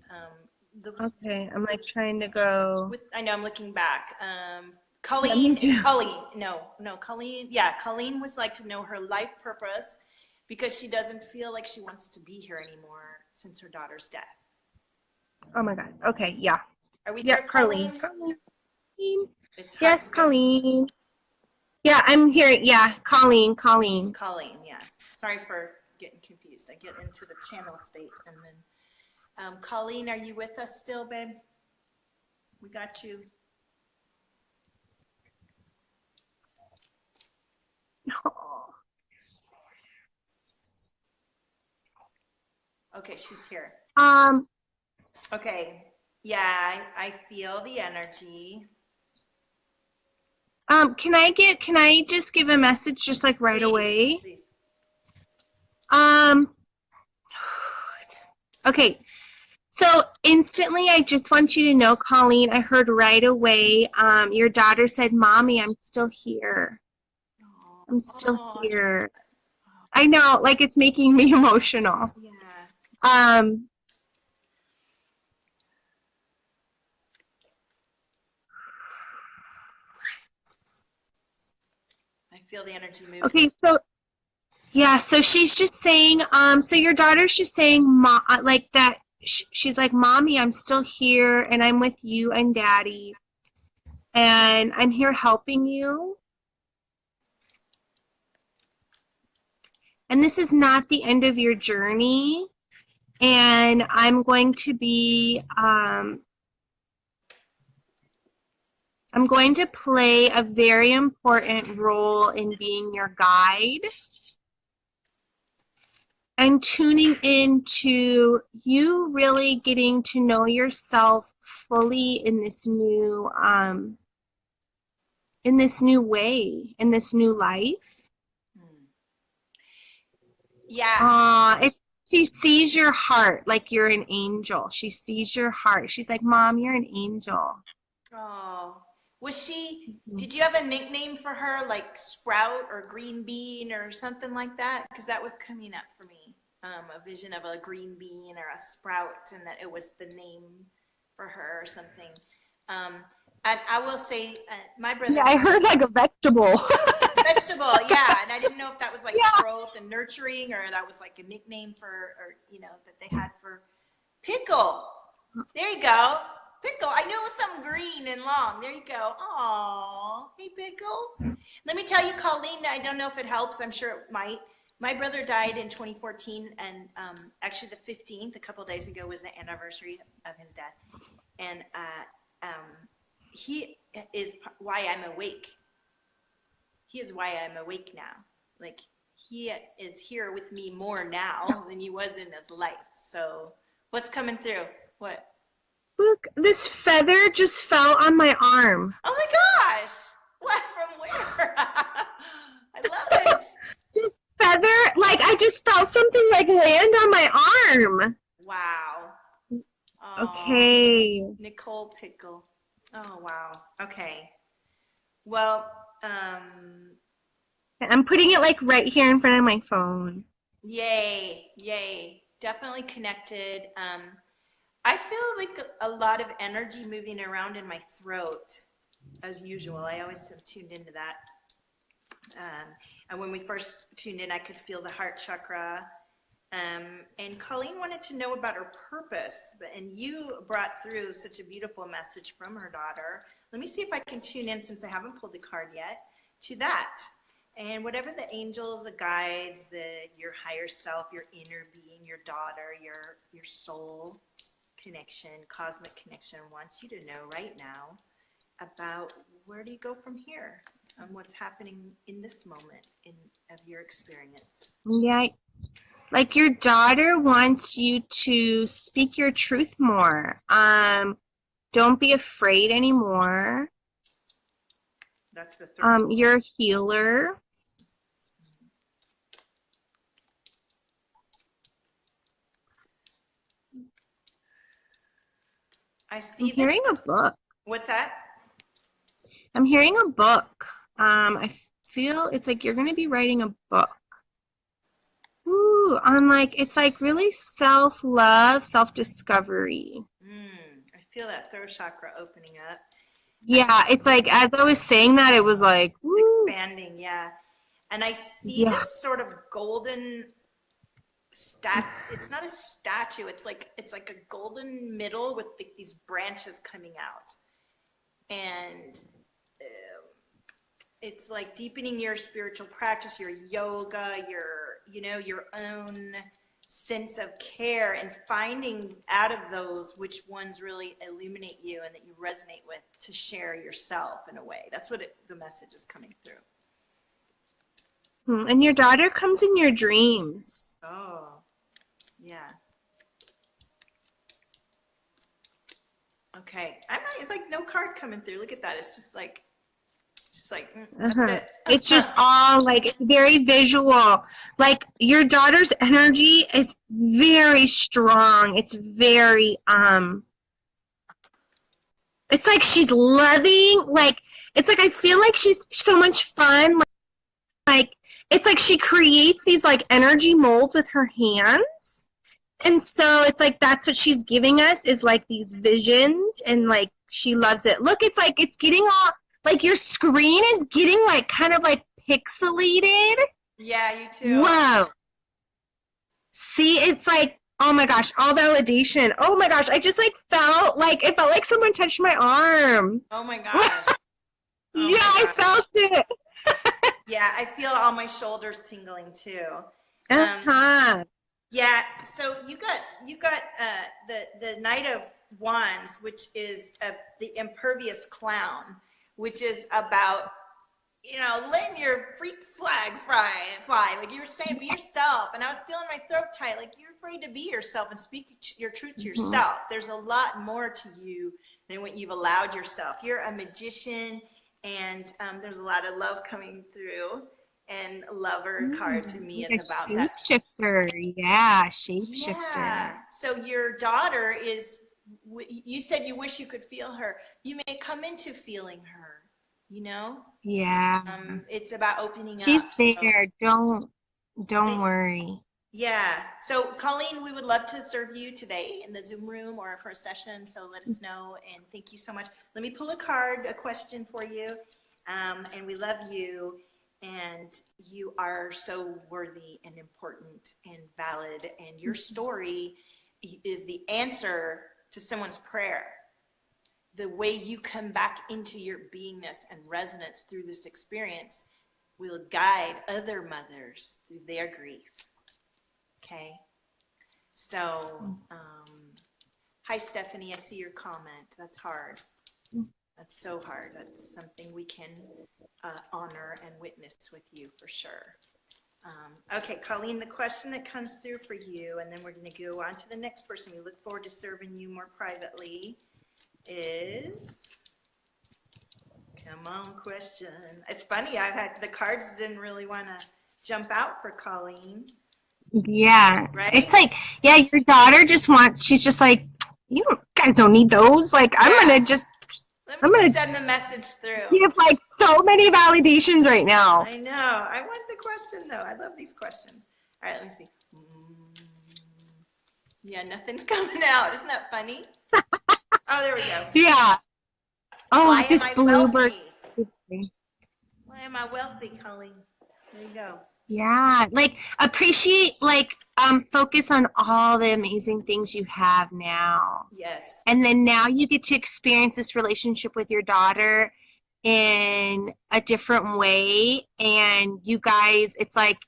Okay, I'm like trying to go. I know, I'm looking back. Colleen, Colleen. Yeah, Colleen was like to know her life purpose because she doesn't feel like she wants to be here anymore since her daughter's death. Oh my God. Okay, yeah. Are we there, Colleen? Colleen. Yes, Colleen. Yeah, I'm here. Yeah, Colleen, yeah. Sorry for getting confused. I get into the channel state and then, Colleen, are you with us still, babe? We got you. Okay, she's here. Okay. Yeah, I feel the energy. Can I just give a message just like right away? Please. Okay. So instantly, I just want you to know, Colleen, I heard right away, your daughter said, Mommy, I'm still here. I'm still here. I know, like it's making me emotional. Yeah. I feel the energy moving. Okay, so yeah, so she's just saying, so your daughter's just saying, like that. She's like, Mommy, I'm still here, and I'm with you and Daddy, and I'm here helping you. And this is not the end of your journey, and I'm going to be I'm going to play a very important role in being your guide. I'm tuning into you really getting to know yourself fully in this new way, in this new life. Yeah. She sees your heart like you're an angel. She sees your heart. She's like, Mom, you're an angel. Oh, was she, Mhm. did you have a nickname for her, like Sprout or Green Bean or something like that? Because that was coming up for me, a vision of a green bean or a sprout, and that it was the name for her or something. Um, and I will say, my brother Yeah, I passed heard like a vegetable. vegetable, yeah, and I didn't know if that was like Yeah. growth and nurturing, or that was like a nickname for, or that they had for pickle. There you go. Pickle. I knew it was something green and long. There you go. Aw. Hey, Pickle. Let me tell you, Colleen, I don't know if it helps. I'm sure it might. My brother died in 2014, and actually the 15th, a couple of days ago, was the anniversary of his death. And he is why I'm awake. He is why I'm awake now. Like, he is here with me more now than he was in his life. So what's coming through? What? Look, this feather just fell on my arm. Oh my gosh! What? From where? I love it. This feather, like I just felt something like land on my arm. Wow. Oh, Okay. Nicole Pickle. Oh wow. Okay. Well, I'm putting it like right here in front of my phone. yay, yay. Definitely connected. I feel like a lot of energy moving around in my throat, as usual. I always have tuned into that. And when we first tuned in, I could feel the heart chakra. And Colleen wanted to know about her purpose, and you brought through such a beautiful message from her daughter. Let me see if I can tune in, since I haven't pulled the card yet, to that. And whatever the angels, the guides, your higher self, your inner being, your daughter, your soul connection, cosmic connection, wants you to know right now about where do you go from here, and what's happening in this moment of your experience. Yeah, like your daughter wants you to speak your truth more. Don't be afraid anymore. That's the third. You're a healer. I I'm see this. hearing a book. What's that? I'm hearing a book. I feel it's like you're going to be writing a book. Ooh, I'm like, it's like really self-love, self-discovery. I feel that throat chakra opening up. Yeah, it's like as I was saying that, it was like, woo. Expanding, yeah. And I see Yeah. this sort of golden it's not a statue, it's like a golden middle with these branches coming out. And it's like deepening your spiritual practice, your yoga, your own sense of care, and finding out of those which ones really illuminate you and that you resonate with, to share yourself in a way. That's what the message is coming through. And your daughter comes in your dreams. Oh, yeah. Okay. I'm not like no card coming through. Look at that. It's just like that's it. It's just all like, it's very visual. Like your daughter's energy is very strong. It's very, it's like she's loving, like, it's like I feel like she's so much fun. Like it's like she creates these like energy molds with her hands. And so it's like that's what she's giving us, is like these visions, and like she loves it. Look, it's like it's getting all like your screen is getting like kind of like pixelated. Yeah, you too. Whoa. See, it's like, oh my gosh, all validation. Oh my gosh, I just like it felt like someone touched my arm. Oh my gosh. Oh yeah, my I gosh. felt it. Yeah, I feel all my shoulders tingling too. Yeah, so you got the Knight of Wands, which is the impervious clown, which is about, you know, letting your freak flag fly. Like you were saying, be yourself. And I was feeling my throat tight. Like you're afraid to be yourself and speak your truth to yourself. There's a lot more to you than what you've allowed yourself. You're a magician, and there's a lot of love coming through. And lover card to me like is about a that. Shapeshifter. Yeah, shapeshifter. Yeah. So your daughter is, you said you wish you could feel her. You may come into feeling her, you know? Yeah. It's about opening She's up. there. Don't worry. Yeah. So Colleen, we would love to serve you today in the Zoom room or for a session. So let us know. And thank you so much. Let me pull a card, a question for you. And we love you. And you are so worthy and important and valid. And your story is the answer to someone's prayer. The way you come back into your beingness and resonance through this experience will guide other mothers through their grief. Okay? So, hi Stephanie, I see your comment. That's hard. That's so hard. That's something we can honor and witness with you for sure. Okay, Colleen, the question that comes through for you, and then we're going to go on to the next person. We look forward to serving you more privately. Is, come on, question. It's funny, the cards didn't really want to jump out for Colleen. Yeah. Right? It's like, yeah, your daughter she's just like, you guys don't need those. Like, I'm going to just, I'm going to send the message through. You have like so many validations right now. I know. I want the question though. I love these questions. All right, let me see. Yeah, nothing's coming out. Isn't that funny? Oh, there we go. Yeah. Oh, Why this bluebird. Why am I wealthy, Colleen? There you go. Yeah, like appreciate, like focus on all the amazing things you have now. Yes. And then now you get to experience this relationship with your daughter in a different way, and you guys, it's like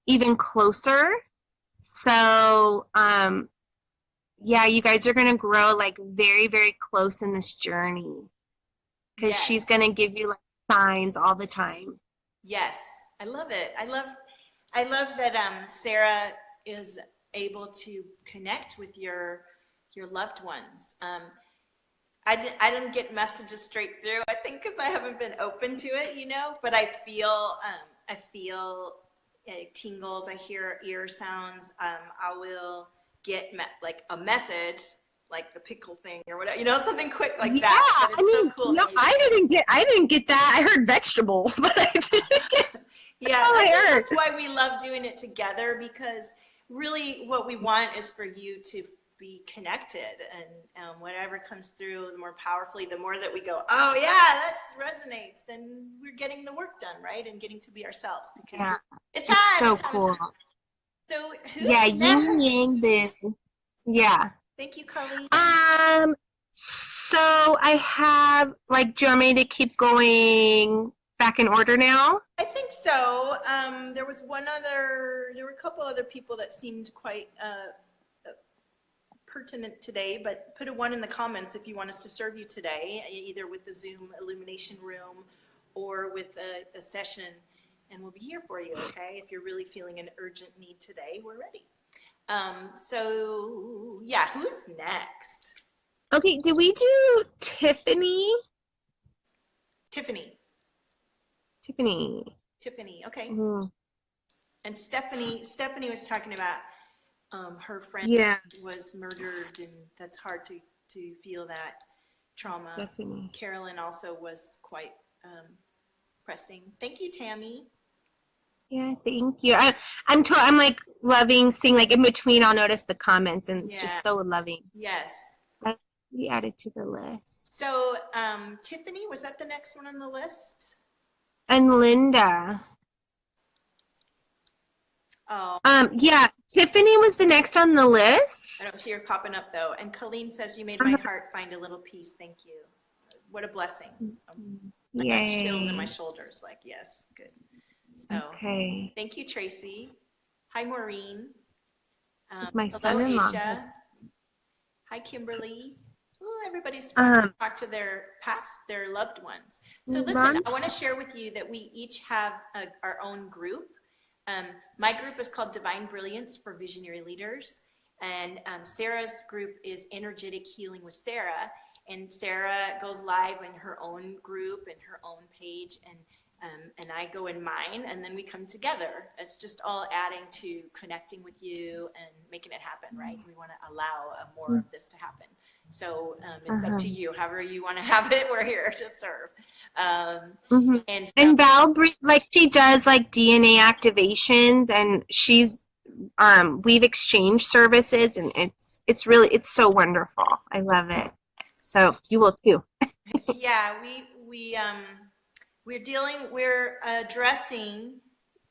even closer. So yeah, you guys are going to grow like very, very close in this journey, because she's going to give you like signs all the time. Yes, I love it. I love that Sarah is able to connect with your loved ones. I didn't get messages straight through, I think, because I haven't been open to it, you know, but I feel tingles, I hear ear sounds. I will get like a message, like the pickle thing or whatever, you know, something quick like that. But it's so cool. No, I didn't get that. I heard vegetable, but I didn't get yeah, I think that's why we love doing it together, because really what we want is for you to be connected, and whatever comes through the more powerfully, the more that we go, oh yeah, that resonates, then we're getting the work done, right? And getting to be ourselves, because it's time. So it's time, cool. it's time. So who's yin yang biz. Yeah. Thank you, Colleen. So I have, like, do you want me to keep going back in order now? I think so. There were a couple other people that seemed quite pertinent today, but put a 1 in the comments if you want us to serve you today, either with the Zoom illumination room or with a session, and we'll be here for you, okay? If you're really feeling an urgent need today, we're ready. So yeah, who's next? Okay, did we do Tiffany? Tiffany, okay. And Stephanie was talking about her friend was murdered, and that's hard to feel that trauma. Definitely. Carolyn also was quite pressing. Thank you, Tammy. Yeah, thank you. I'm like loving seeing, like, in between I'll notice the comments, and it's just so loving. Yes. We added to the list. So Tiffany, was that the next one on the list? And Linda. Oh. Yeah, Tiffany was the next on the list. I don't see her popping up though. And Colleen says, you made my heart find a little peace. Thank you. What a blessing. I got chills in my shoulders. Like, yes, good. So, thank you, Tracy. Hi, Maureen. My son-in-law. Hi, Kimberly. Ooh, everybody's wanting to talk to their loved ones. So listen, I want to Moms? share with you that we each have our own group. My group is called Divine Brilliance for Visionary Leaders. And Sarah's group is Energetic Healing with Sarah. And Sarah goes live in her own group and her own page, and I go in mine, and then we come together. It's just all adding to connecting with you and making it happen, right? We want to allow more of this to happen. So it's up to you. However you want to have it, we're here to serve. And so, Val, like she does like DNA activations, and she's we've exchanged services, and it's really, it's so wonderful. I love it. So you will too. yeah, we're addressing,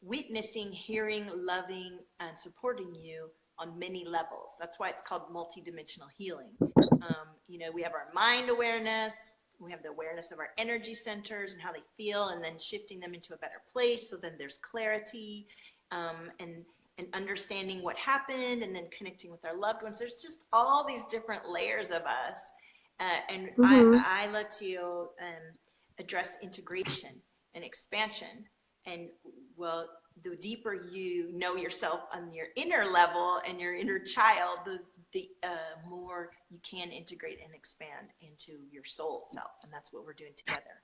witnessing, hearing, loving, and supporting you on many levels. That's why it's called multidimensional healing. We have our mind awareness, we have the awareness of our energy centers and how they feel, and then shifting them into a better place. So then there's clarity, and understanding what happened, and then connecting with our loved ones. There's just all these different layers of us. I love to address integration and expansion. And well, the deeper you know yourself on your inner level and your inner child, the more you can integrate and expand into your soul self. And that's what we're doing together.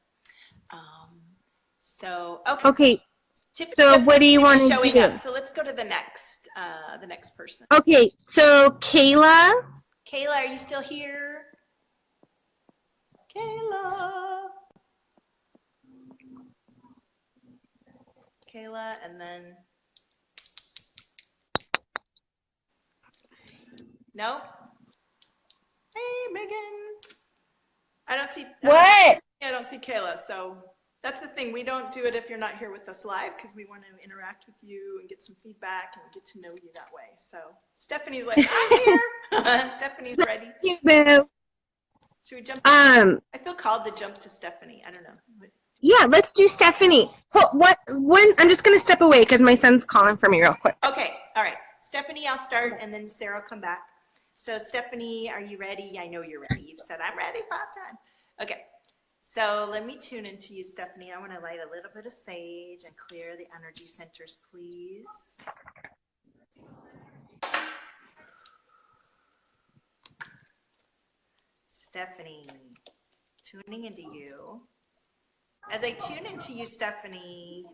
Okay. Tiffany, So what do you want to showing do? up. So let's go to the next person. Okay, so Kayla. Kayla, are you still here? Kayla, and then no. Hey, Megan. I don't see Kayla. So that's the thing. We don't do it if you're not here with us live, because we want to interact with you and get some feedback and get to know you that way. So Stephanie's like, I'm here. Stephanie ready. Should we jump? I feel called to jump to Stephanie. I don't know. Yeah, let's do Stephanie. I'm just going to step away because my son's calling for me real quick. Okay, all right. Stephanie, I'll start, and then Sarah will come back. So Stephanie, are you ready? I know you're ready. You've said, I'm ready 5 times. Okay, so let me tune into you, Stephanie. I want to light a little bit of sage and clear the energy centers, please. Stephanie, tuning into you. As I tune into you, Stephanie,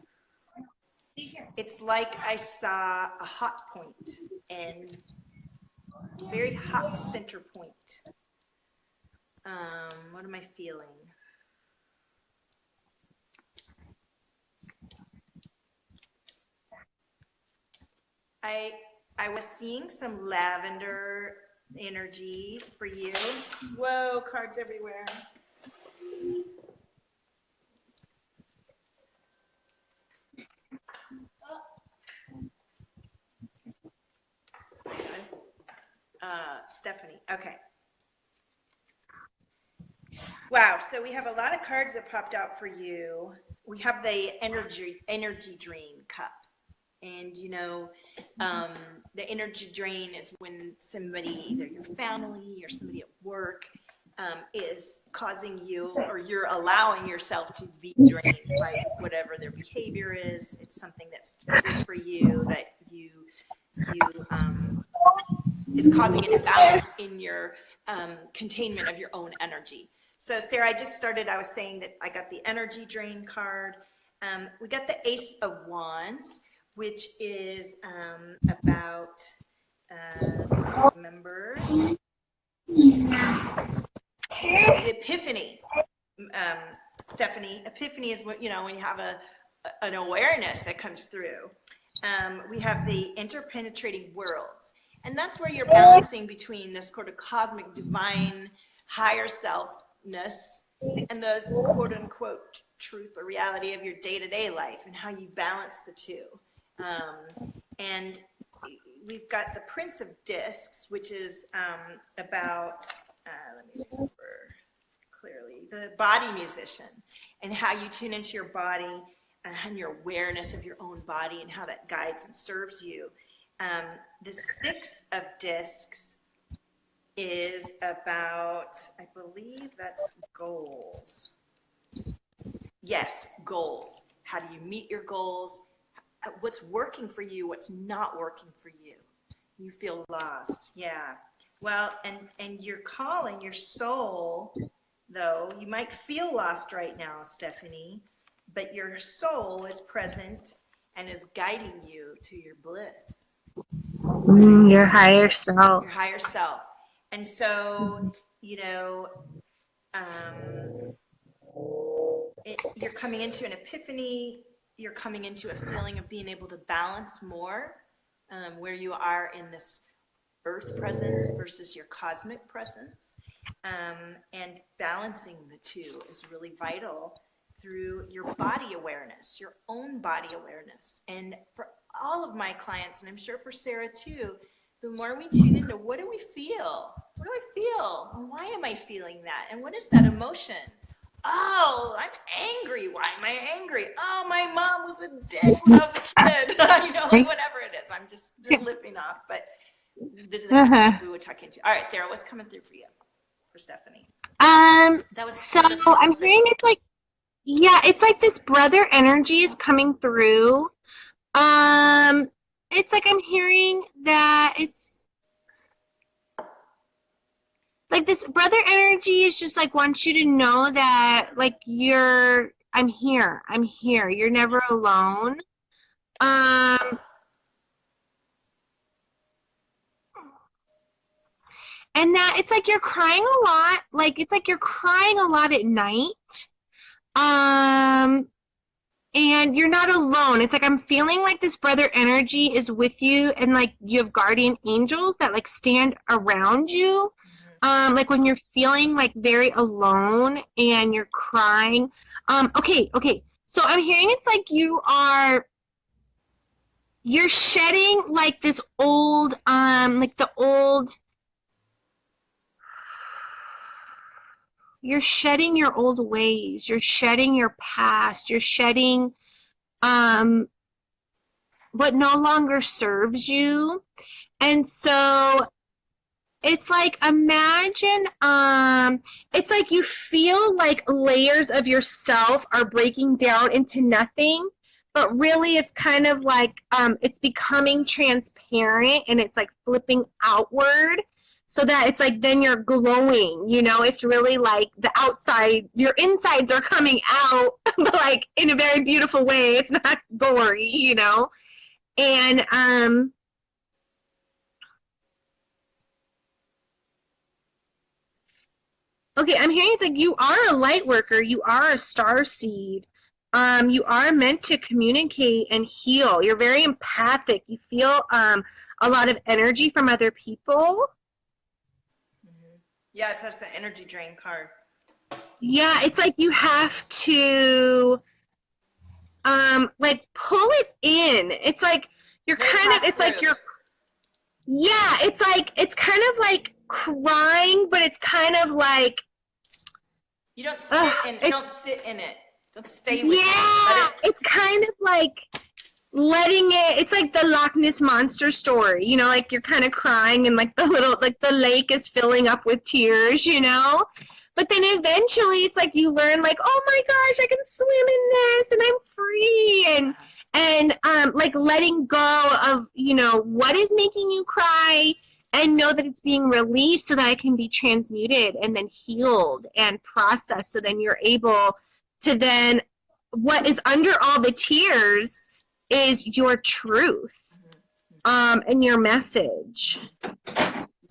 it's like I saw a hot point, and very hot center point. What am I feeling? I was seeing some lavender energy for you. Whoa, cards everywhere. Stephanie, okay. Wow, so we have a lot of cards that popped out for you. We have the energy drain cup. And the energy drain is when somebody, either your family or somebody at work, is causing you, or you're allowing yourself to be drained by whatever their behavior is. It's something that's good for you, that you is causing an imbalance in your containment of your own energy. So Sarah, I was saying that I got the energy drain card. We got the Ace of Wands, which is about, remember, the epiphany. Stephanie, epiphany is what, when you have an awareness that comes through. We have the interpenetrating worlds. And that's where you're balancing between this sort of cosmic, divine, higher selfness and the quote unquote truth or reality of your day-to-day life, and how you balance the two. And we've got the Prince of Discs, which is about, let me remember clearly, the body musician, and how you tune into your body and your awareness of your own body, and how that guides and serves you. The Six of Discs is about, I believe that's goals. Yes, goals. How do you meet your goals? What's working for you? What's not working for you? You feel lost. Yeah. Well, and you're calling your soul, though. You might feel lost right now, Stephanie, but your soul is present and is guiding you to your bliss. Your higher self. Your higher self. And so, you're coming into an epiphany. You're coming into a feeling of being able to balance more where you are in this earth presence versus your cosmic presence. And balancing the two is really vital through your body awareness, your own body awareness. And for all of my clients, and I'm sure for Sarah too, the more we tune into what do we feel? What do I feel? And why am I feeling that? And what is that emotion? Oh, I'm angry. Why am I angry? Oh, my mom was a dick when I was a kid. Like whatever it is. I'm just lipping off. But this is the kind of thing we would tuck into. All right, Sarah, what's coming through for you, for Stephanie? I'm hearing it's like, yeah, it's like this brother energy is coming through. It's like I'm hearing that it's like this brother energy is just like wants you to know that like I'm here. You're never alone. And that it's like you're crying a lot. Like it's like you're crying a lot at night. And you're not alone. It's like I'm feeling like this brother energy is with you, and like you have guardian angels that like stand around you. Like when you're feeling like very alone and you're crying. Okay. So I'm hearing it's like you're shedding like this old, you're shedding your old ways. You're shedding your past. You're shedding what no longer serves you. And so it's like, imagine, it's like you feel like layers of yourself are breaking down into nothing, but really it's kind of like, it's becoming transparent and it's like flipping outward so that it's like, then you're glowing, it's really like the outside, your insides are coming out, but like in a very beautiful way. It's not gory, and, okay, I'm hearing it's like you are a light worker. You are a star seed. You are meant to communicate and heal. You're very empathic. You feel a lot of energy from other people. Yeah, it says the energy drain card. Yeah, it's like you have to like pull it in. It's like you're kind of, it's like you're, yeah, it's like, it's kind of like crying, but it's kind of like, you don't sit in it. Don't sit in it. Don't stay with it. Yeah, it's kind of like letting it. It's like the Loch Ness monster story, like you're kind of crying and like the lake is filling up with tears, But then eventually it's like you learn like, oh my gosh, I can swim in this and I'm free, and like letting go of what is making you cry. And know that it's being released so that it can be transmuted and then healed and processed. So then you're able to then, what is under all the tears is your truth and your message.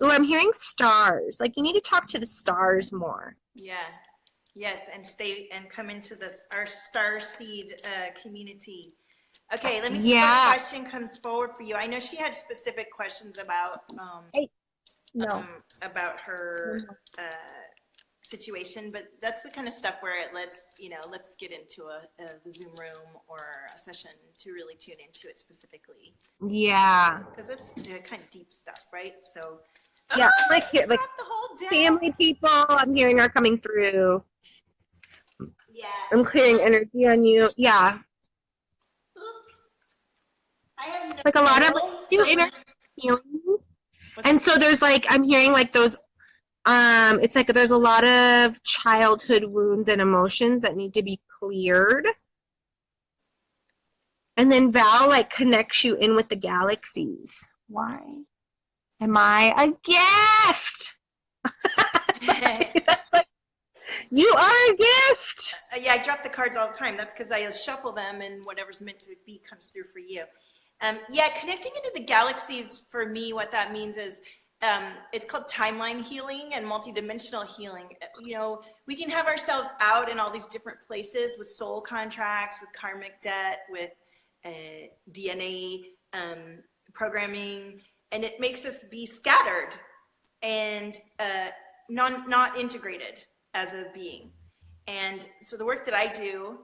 Oh, I'm hearing stars. Like you need to talk to the stars more. Yeah. Yes. And come into our star seed community. Okay, let me see what question comes forward for you. I know she had specific questions about about her situation, but that's the kind of stuff where it let's get into the Zoom room or a session to really tune into it specifically. Yeah, because it's kind of deep stuff, right? So yeah, like the whole family people I'm hearing are coming through. Yeah, I'm clearing energy on you. Yeah. I have like a lot of new energy feelings. And so there's like, I'm hearing like those It's like there's a lot of childhood wounds and emotions that need to be cleared. And then Val like connects you in with the galaxies. Why am I a gift? You are a gift. Yeah, I drop the cards all the time. That's because I shuffle them and whatever's meant to be comes through for you. Yeah, connecting into the galaxies for me, what that means is it's called timeline healing and multidimensional healing. You know, we can have ourselves out in all these different places with soul contracts, with karmic debt, with DNA programming, and it makes us be scattered and not integrated as a being. And so the work that I do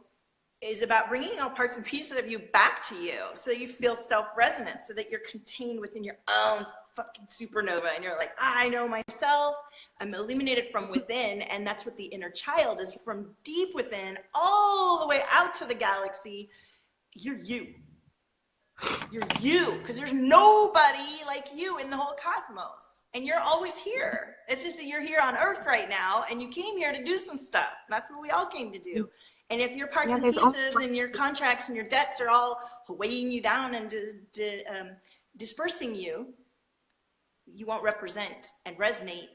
is about bringing all parts and pieces of you back to you so that you feel self-resonant, so that you're contained within your own fucking supernova and you're like, I know myself, I'm illuminated from within. And that's what the inner child is, from deep within all the way out to the galaxy. You're you. You're you, because there's nobody like you in the whole cosmos. And you're always here. It's just that you're here on Earth right now, and you came here to do some stuff. That's what we all came to do. And if your parts and pieces and your contracts and your debts are all weighing you down and dispersing you, you won't represent and resonate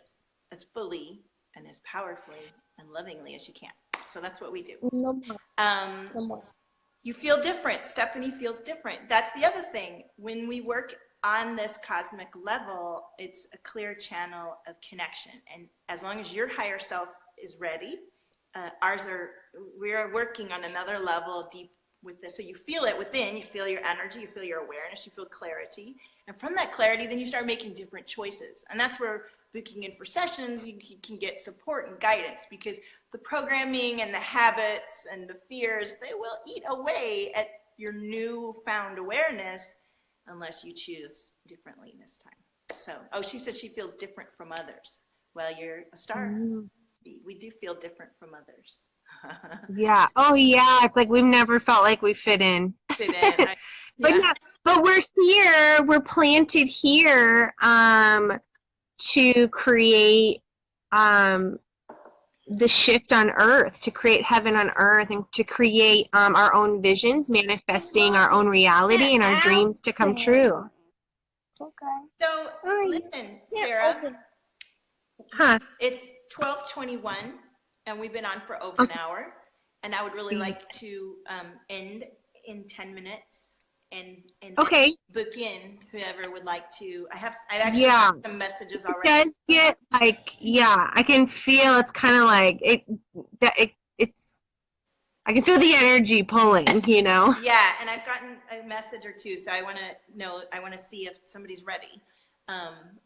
as fully and as powerfully and lovingly as you can. So that's what we do. No more. You feel different. Stephanie feels different. That's the other thing. When we work on this cosmic level, it's a clear channel of connection. And as long as your higher self is ready, we are working on another level deep with this. So you feel it within, you feel your energy, you feel your awareness, you feel clarity. And from that clarity, then you start making different choices. And that's where booking in for sessions, you can get support and guidance, because the programming and the habits and the fears, they will eat away at your newfound awareness unless you choose differently this time. So, oh, she says she feels different from others. Well, you're a star. Mm-hmm. We do feel different from others. Yeah. Oh, yeah. It's like we've never felt like we fit in. Yeah. But we're here. We're planted here to create the shift on Earth, to create heaven on Earth, and to create our own visions, manifesting our own reality and our dreams to come true. Okay. So listen, Sarah. It's 12:21, and we've been on for over an hour, and I would really like to end in 10 minutes and book in whoever would like to. I've actually got some messages already. It does get like, I can feel it's kind of like it's I can feel the energy pulling, you know. Yeah, and I've gotten a message or two, so I want to see if somebody's ready.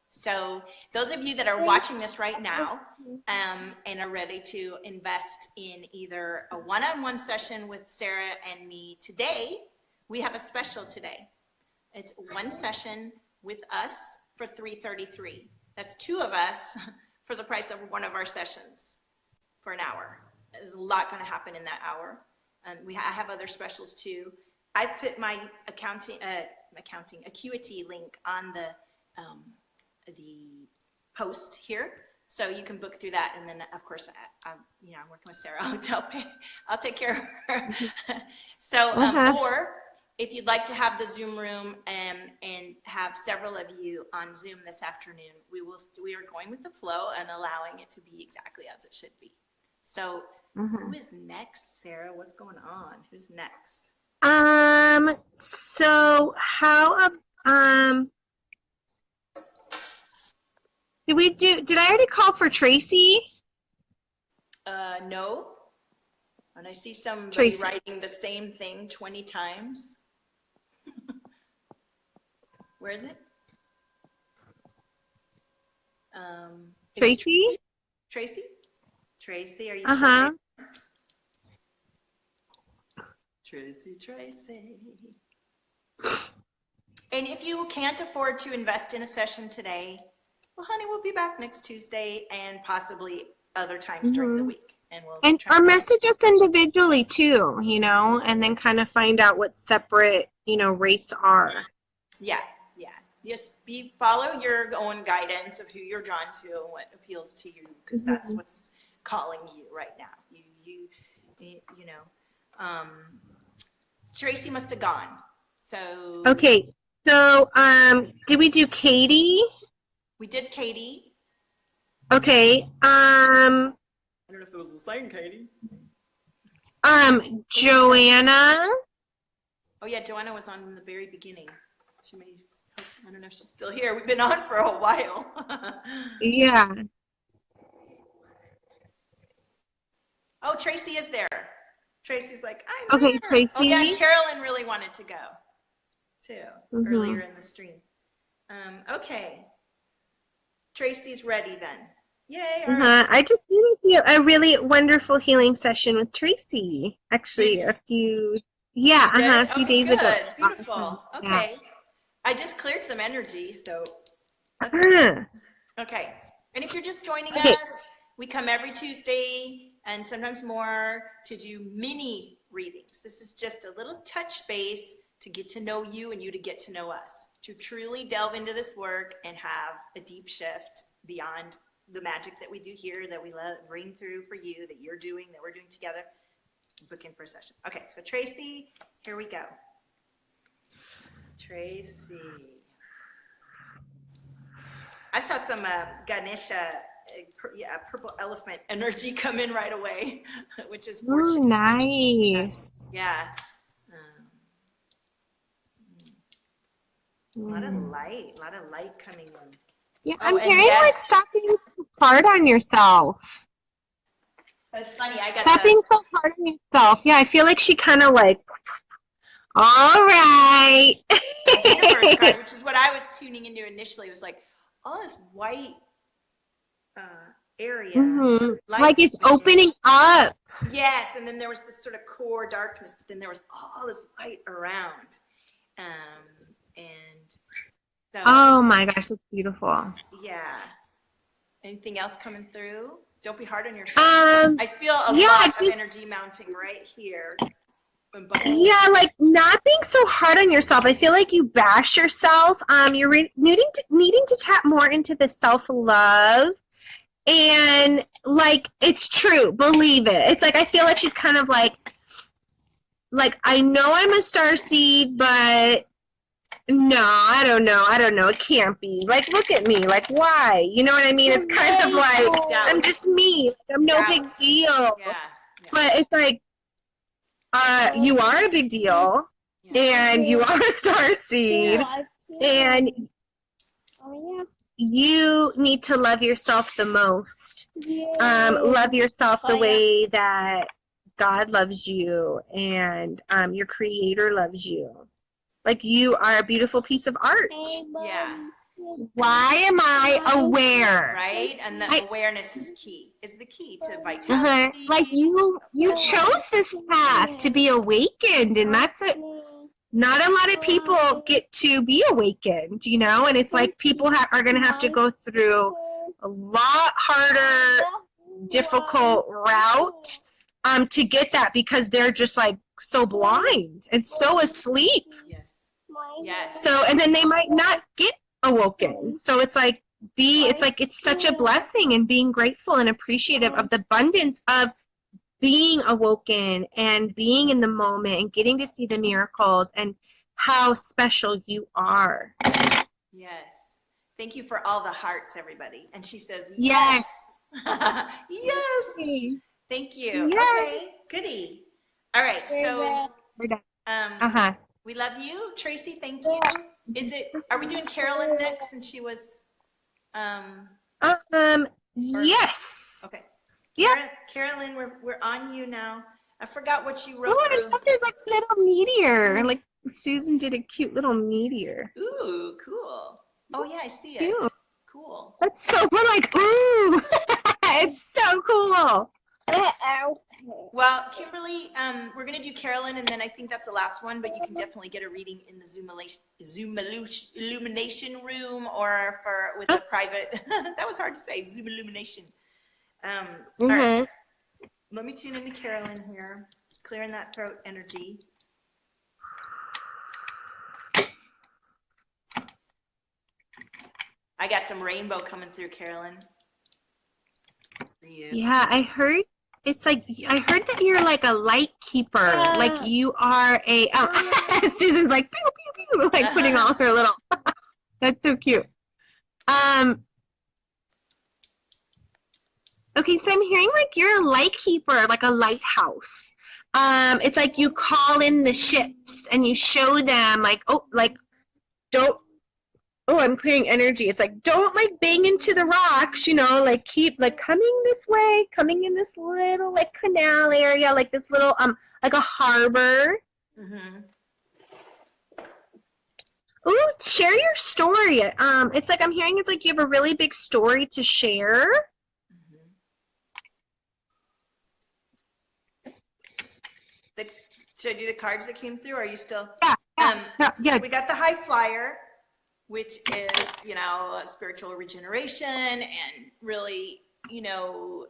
So those of you that are watching this right now and are ready to invest in either a one-on-one session with Sarah and me today, we have a special today. It's one session with us for $333. That's two of us for the price of one of our sessions for an hour. There's a lot going to happen in that hour. I have other specials too. I've put my Acuity link on the post here, so you can book through that. And then of course, I'm working with Sarah. I'll take care of her. So, or if you'd like to have the Zoom room and have several of you on Zoom this afternoon, we are going with the flow and allowing it to be exactly as it should be. So, who is next, Sarah? What's going on? Who's next? So how did I already call for Tracy? No. And I see somebody writing the same thing 20 times. Where is it? Tracy? Tracy? Tracy, are you still there? Tracy. And if you can't afford to invest in a session today, well, honey, we'll be back next Tuesday and possibly other times during the week. And message us individually too, and then kind of find out what separate, rates are. Yeah. Just follow your own guidance of who you're drawn to and what appeals to you, because that's what's calling you right now. You know. Tracy must have gone. So Okay. So, did we do Katie? we did Katie. Okay. I don't know if it was the same Katie. Joanna. Oh yeah, Joanna was on in the very beginning. She may. I don't know if she's still here. We've been on for a while. Yeah. Oh, Tracy is there. Tracy's like, I'm Okay, here. Tracy. Oh yeah, and Carolyn really wanted to go too earlier in the stream. Okay. Tracy's ready then. Yay. All right. I just did a really wonderful healing session with Tracy. Actually, a few days ago. Beautiful. Awesome. Okay. Yeah. I just cleared some energy, so that's okay. And if you're just joining us, we come every Tuesday and sometimes more to do mini readings. This is just a little touch base to get to know you and you to get to know us, to truly delve into this work and have a deep shift beyond the magic that we do here, that we let bring through for you, that you're doing, that we're doing together. Book in for a session. Okay, so Tracy, here we go. Tracy. I saw some Ganesha, purple elephant energy come in right away, which is fortunate. Ooh, nice. Yeah. A lot of light coming in. Yeah, I'm hearing like stop being so hard on yourself. That's funny. Stop being so hard on yourself. Yeah, I feel like she kind of like, all right. Universe card, which is what I was tuning into initially. It was like all this white area. Like it's opening up. Yes, and then there was this sort of core darkness, but then there was all this light around. And so, oh my gosh, that's beautiful. Yeah. Anything else coming through? Don't be hard on yourself. I feel a lot of energy mounting right here. Yeah, like not being so hard on yourself. I feel like you bash yourself. You're needing to tap more into the self-love. And like it's true, believe it. It's like I feel like she's kind of like I know I'm a starseed, but no, I don't know. It can't be. Like, look at me. Like, why? You know what I mean? It's kind of like I'm just me. Like, I'm no big deal. Yeah. But it's like you are a big deal, and you are a starseed, and you need to love yourself the most. Love yourself the way that God loves you and your creator loves you. Like you are a beautiful piece of art. Yeah. Why am I aware? Right? And the awareness is key. It's the key to vitality. Like you chose this path to be awakened, and that's it. Not a lot of people get to be awakened, you know, and it's like people are going to have to go through a lot harder, difficult route to get that, because they're just like so blind and so asleep. Yes. So, and then they might not get awoken. So it's like it's such a blessing, and being grateful and appreciative of the abundance of being awoken and being in the moment and getting to see the miracles and how special you are. Yes. Thank you for all the hearts, everybody. And she says, yes. Yes. Thank you. Yes. Okay. Goody. All right. So we're done. We love you. Tracy, thank you. Are we doing Carolyn next, since she was yes. Okay. Yeah. Carolyn, we're on you now. I forgot what you wrote. Oh, I thought there's like a little meteor. Like Susan did a cute little meteor. Ooh, cool. Oh yeah, I see it. Cute. Cool. That's so, we're like, ooh, it's so cool. Well, Kimberly, we're going to do Carolyn, and then I think that's the last one, but you can definitely get a reading in the Zoom illumination room, or with a private, that was hard to say, Zoom illumination. All right. Let me tune into Carolyn here, clearing that throat energy. I got some rainbow coming through, Carolyn. For you. Yeah, I heard it's like I heard that you're like a light keeper. Like you are a Susan's like pew pew pew, like putting all her little that's so cute. Okay, so I'm hearing like you're a light keeper, like a lighthouse. It's like you call in the ships and you show them like, oh, like don't. Oh, I'm clearing energy. It's like don't like bang into the rocks, you know, like keep like coming this way, coming in this little like canal area, like this little like a harbor. Mm-hmm. Ooh, share your story. It's like I'm hearing it's like you have a really big story to share. Should I do the cards that came through? Or are you still? Yeah. We got the high flyer, which is, you know, spiritual regeneration and really, you know,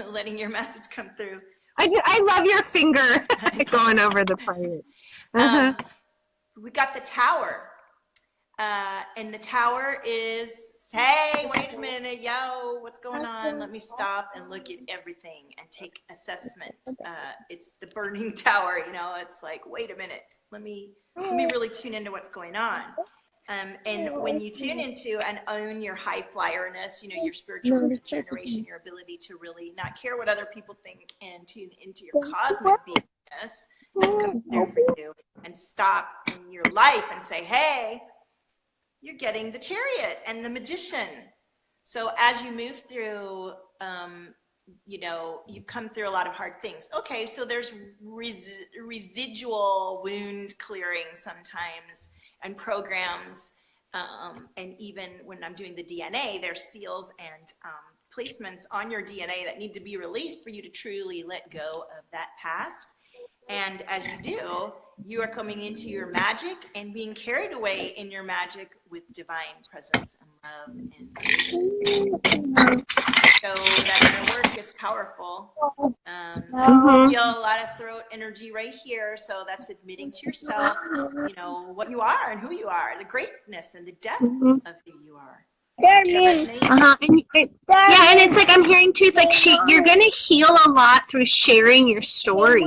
letting your message come through. I love your finger going over the fire. We got the tower. And the tower is, hey, wait a minute, yo, what's going on? Let me stop and look at everything and take assessment. It's the burning tower, you know, it's like, wait a minute, let me really tune into what's going on. And when you tune into and own your high flyerness, you know, your spiritual regeneration, your ability to really not care what other people think and tune into your cosmic beingness that's coming through for you and stop in your life and say, hey, you're getting the Chariot and the Magician. So as you move through, you know, you come through a lot of hard things. Okay, so there's residual wound clearing sometimes and programs. And even when I'm doing the DNA, there's seals and placements on your DNA that need to be released for you to truly let go of that past. And as you do, you are coming into your magic and being carried away in your magic with divine presence and love and vision. So that inner work is powerful. I feel a lot of throat energy right here. So that's admitting to yourself, you know, what you are and who you are, the greatness and the depth of who you are. And it's like I'm hearing too, it's like you're going to heal a lot through sharing your story.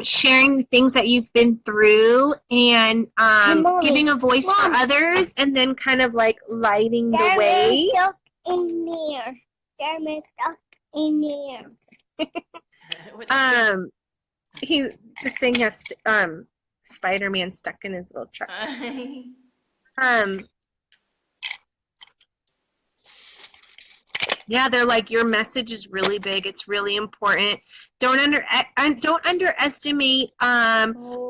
Sharing the things that you've been through and giving a voice for others and then kind of like lighting the way. He's just saying he has Spider-Man stuck in his little truck. Yeah, they're like, your message is really big. It's really important. Don't underestimate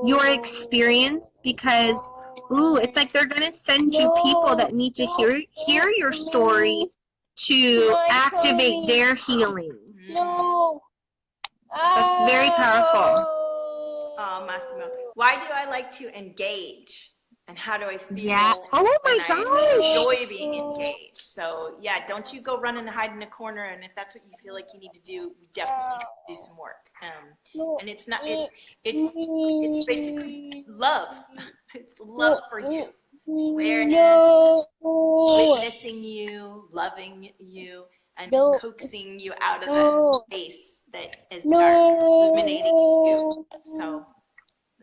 your experience because, it's like they're going to send you people that need to hear your story to activate their healing. That's very powerful. Oh, Massimo. Why do I like to engage? And how do I feel? Yeah. Oh my gosh. I enjoy being engaged. So yeah, don't you go run and hide in a corner. And if that's what you feel like you need to do, we definitely need to do some work. And it's not. It's basically love. It's love for you. Awareness, witnessing you, loving you, and coaxing you out of the space that is dark, illuminating you. So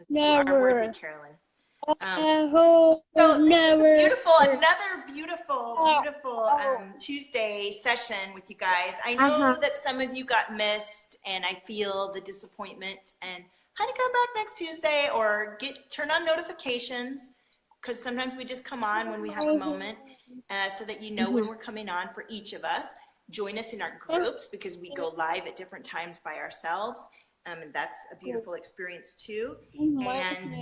you are worthy, Carolyn. So this is another beautiful Tuesday session with you guys. I know that some of you got missed, and I feel the disappointment. And honey, come back next Tuesday or turn on notifications, because sometimes we just come on when we have a moment, so that you know when we're coming on for each of us. Join us in our groups because we go live at different times by ourselves. And that's a beautiful experience too. And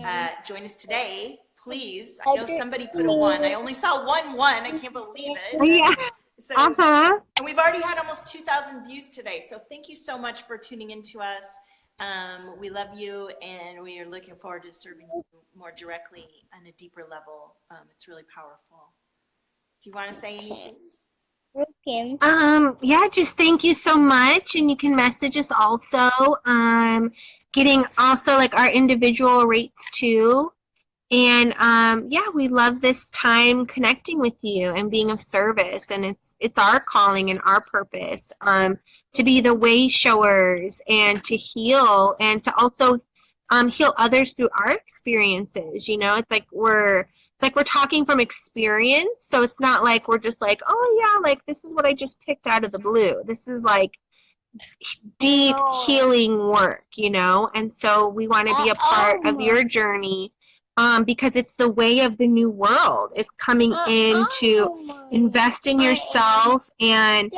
join us today, please. I know somebody put a 1. I only saw 1. I can't believe it. Yeah. So, and we've already had almost 2,000 views today. So thank you so much for tuning in to us. We love you, and we are looking forward to serving you more directly on a deeper level. It's really powerful. Do you want to say anything? Yeah, just thank you so much, and you can message us also, getting also like our individual rates too, And yeah, we love this time connecting with you and being of service. And it's our calling and our purpose to be the way showers and to heal and to also heal others through our experiences. You know, it's like we're talking from experience. So it's not like we're just like, oh yeah, like this is what I just picked out of the blue. This is like deep healing work, you know? And so we want to be a part of your journey because it's the way of the new world is coming in to invest in yourself. And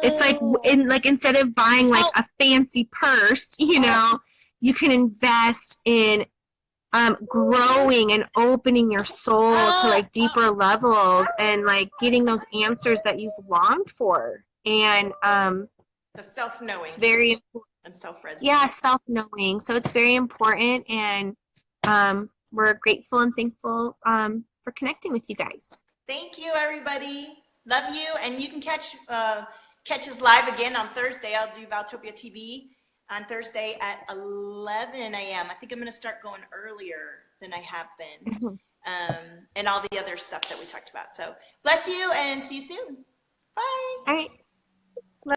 it's like instead of buying like a fancy purse, you know, you can invest in growing and opening your soul to like deeper levels and like getting those answers that you've longed for. And the self-knowing. It's very important. And self-resonance. Yeah, self-knowing. So it's very important, and we're grateful and thankful for connecting with you guys. Thank you, everybody. Love you, and you can catch us live again on Thursday. I'll do Valtopia TV on Thursday at 11 a.m. I think I'm going to start going earlier than I have been, and all the other stuff that we talked about. So bless you, and see you soon. Bye. All right.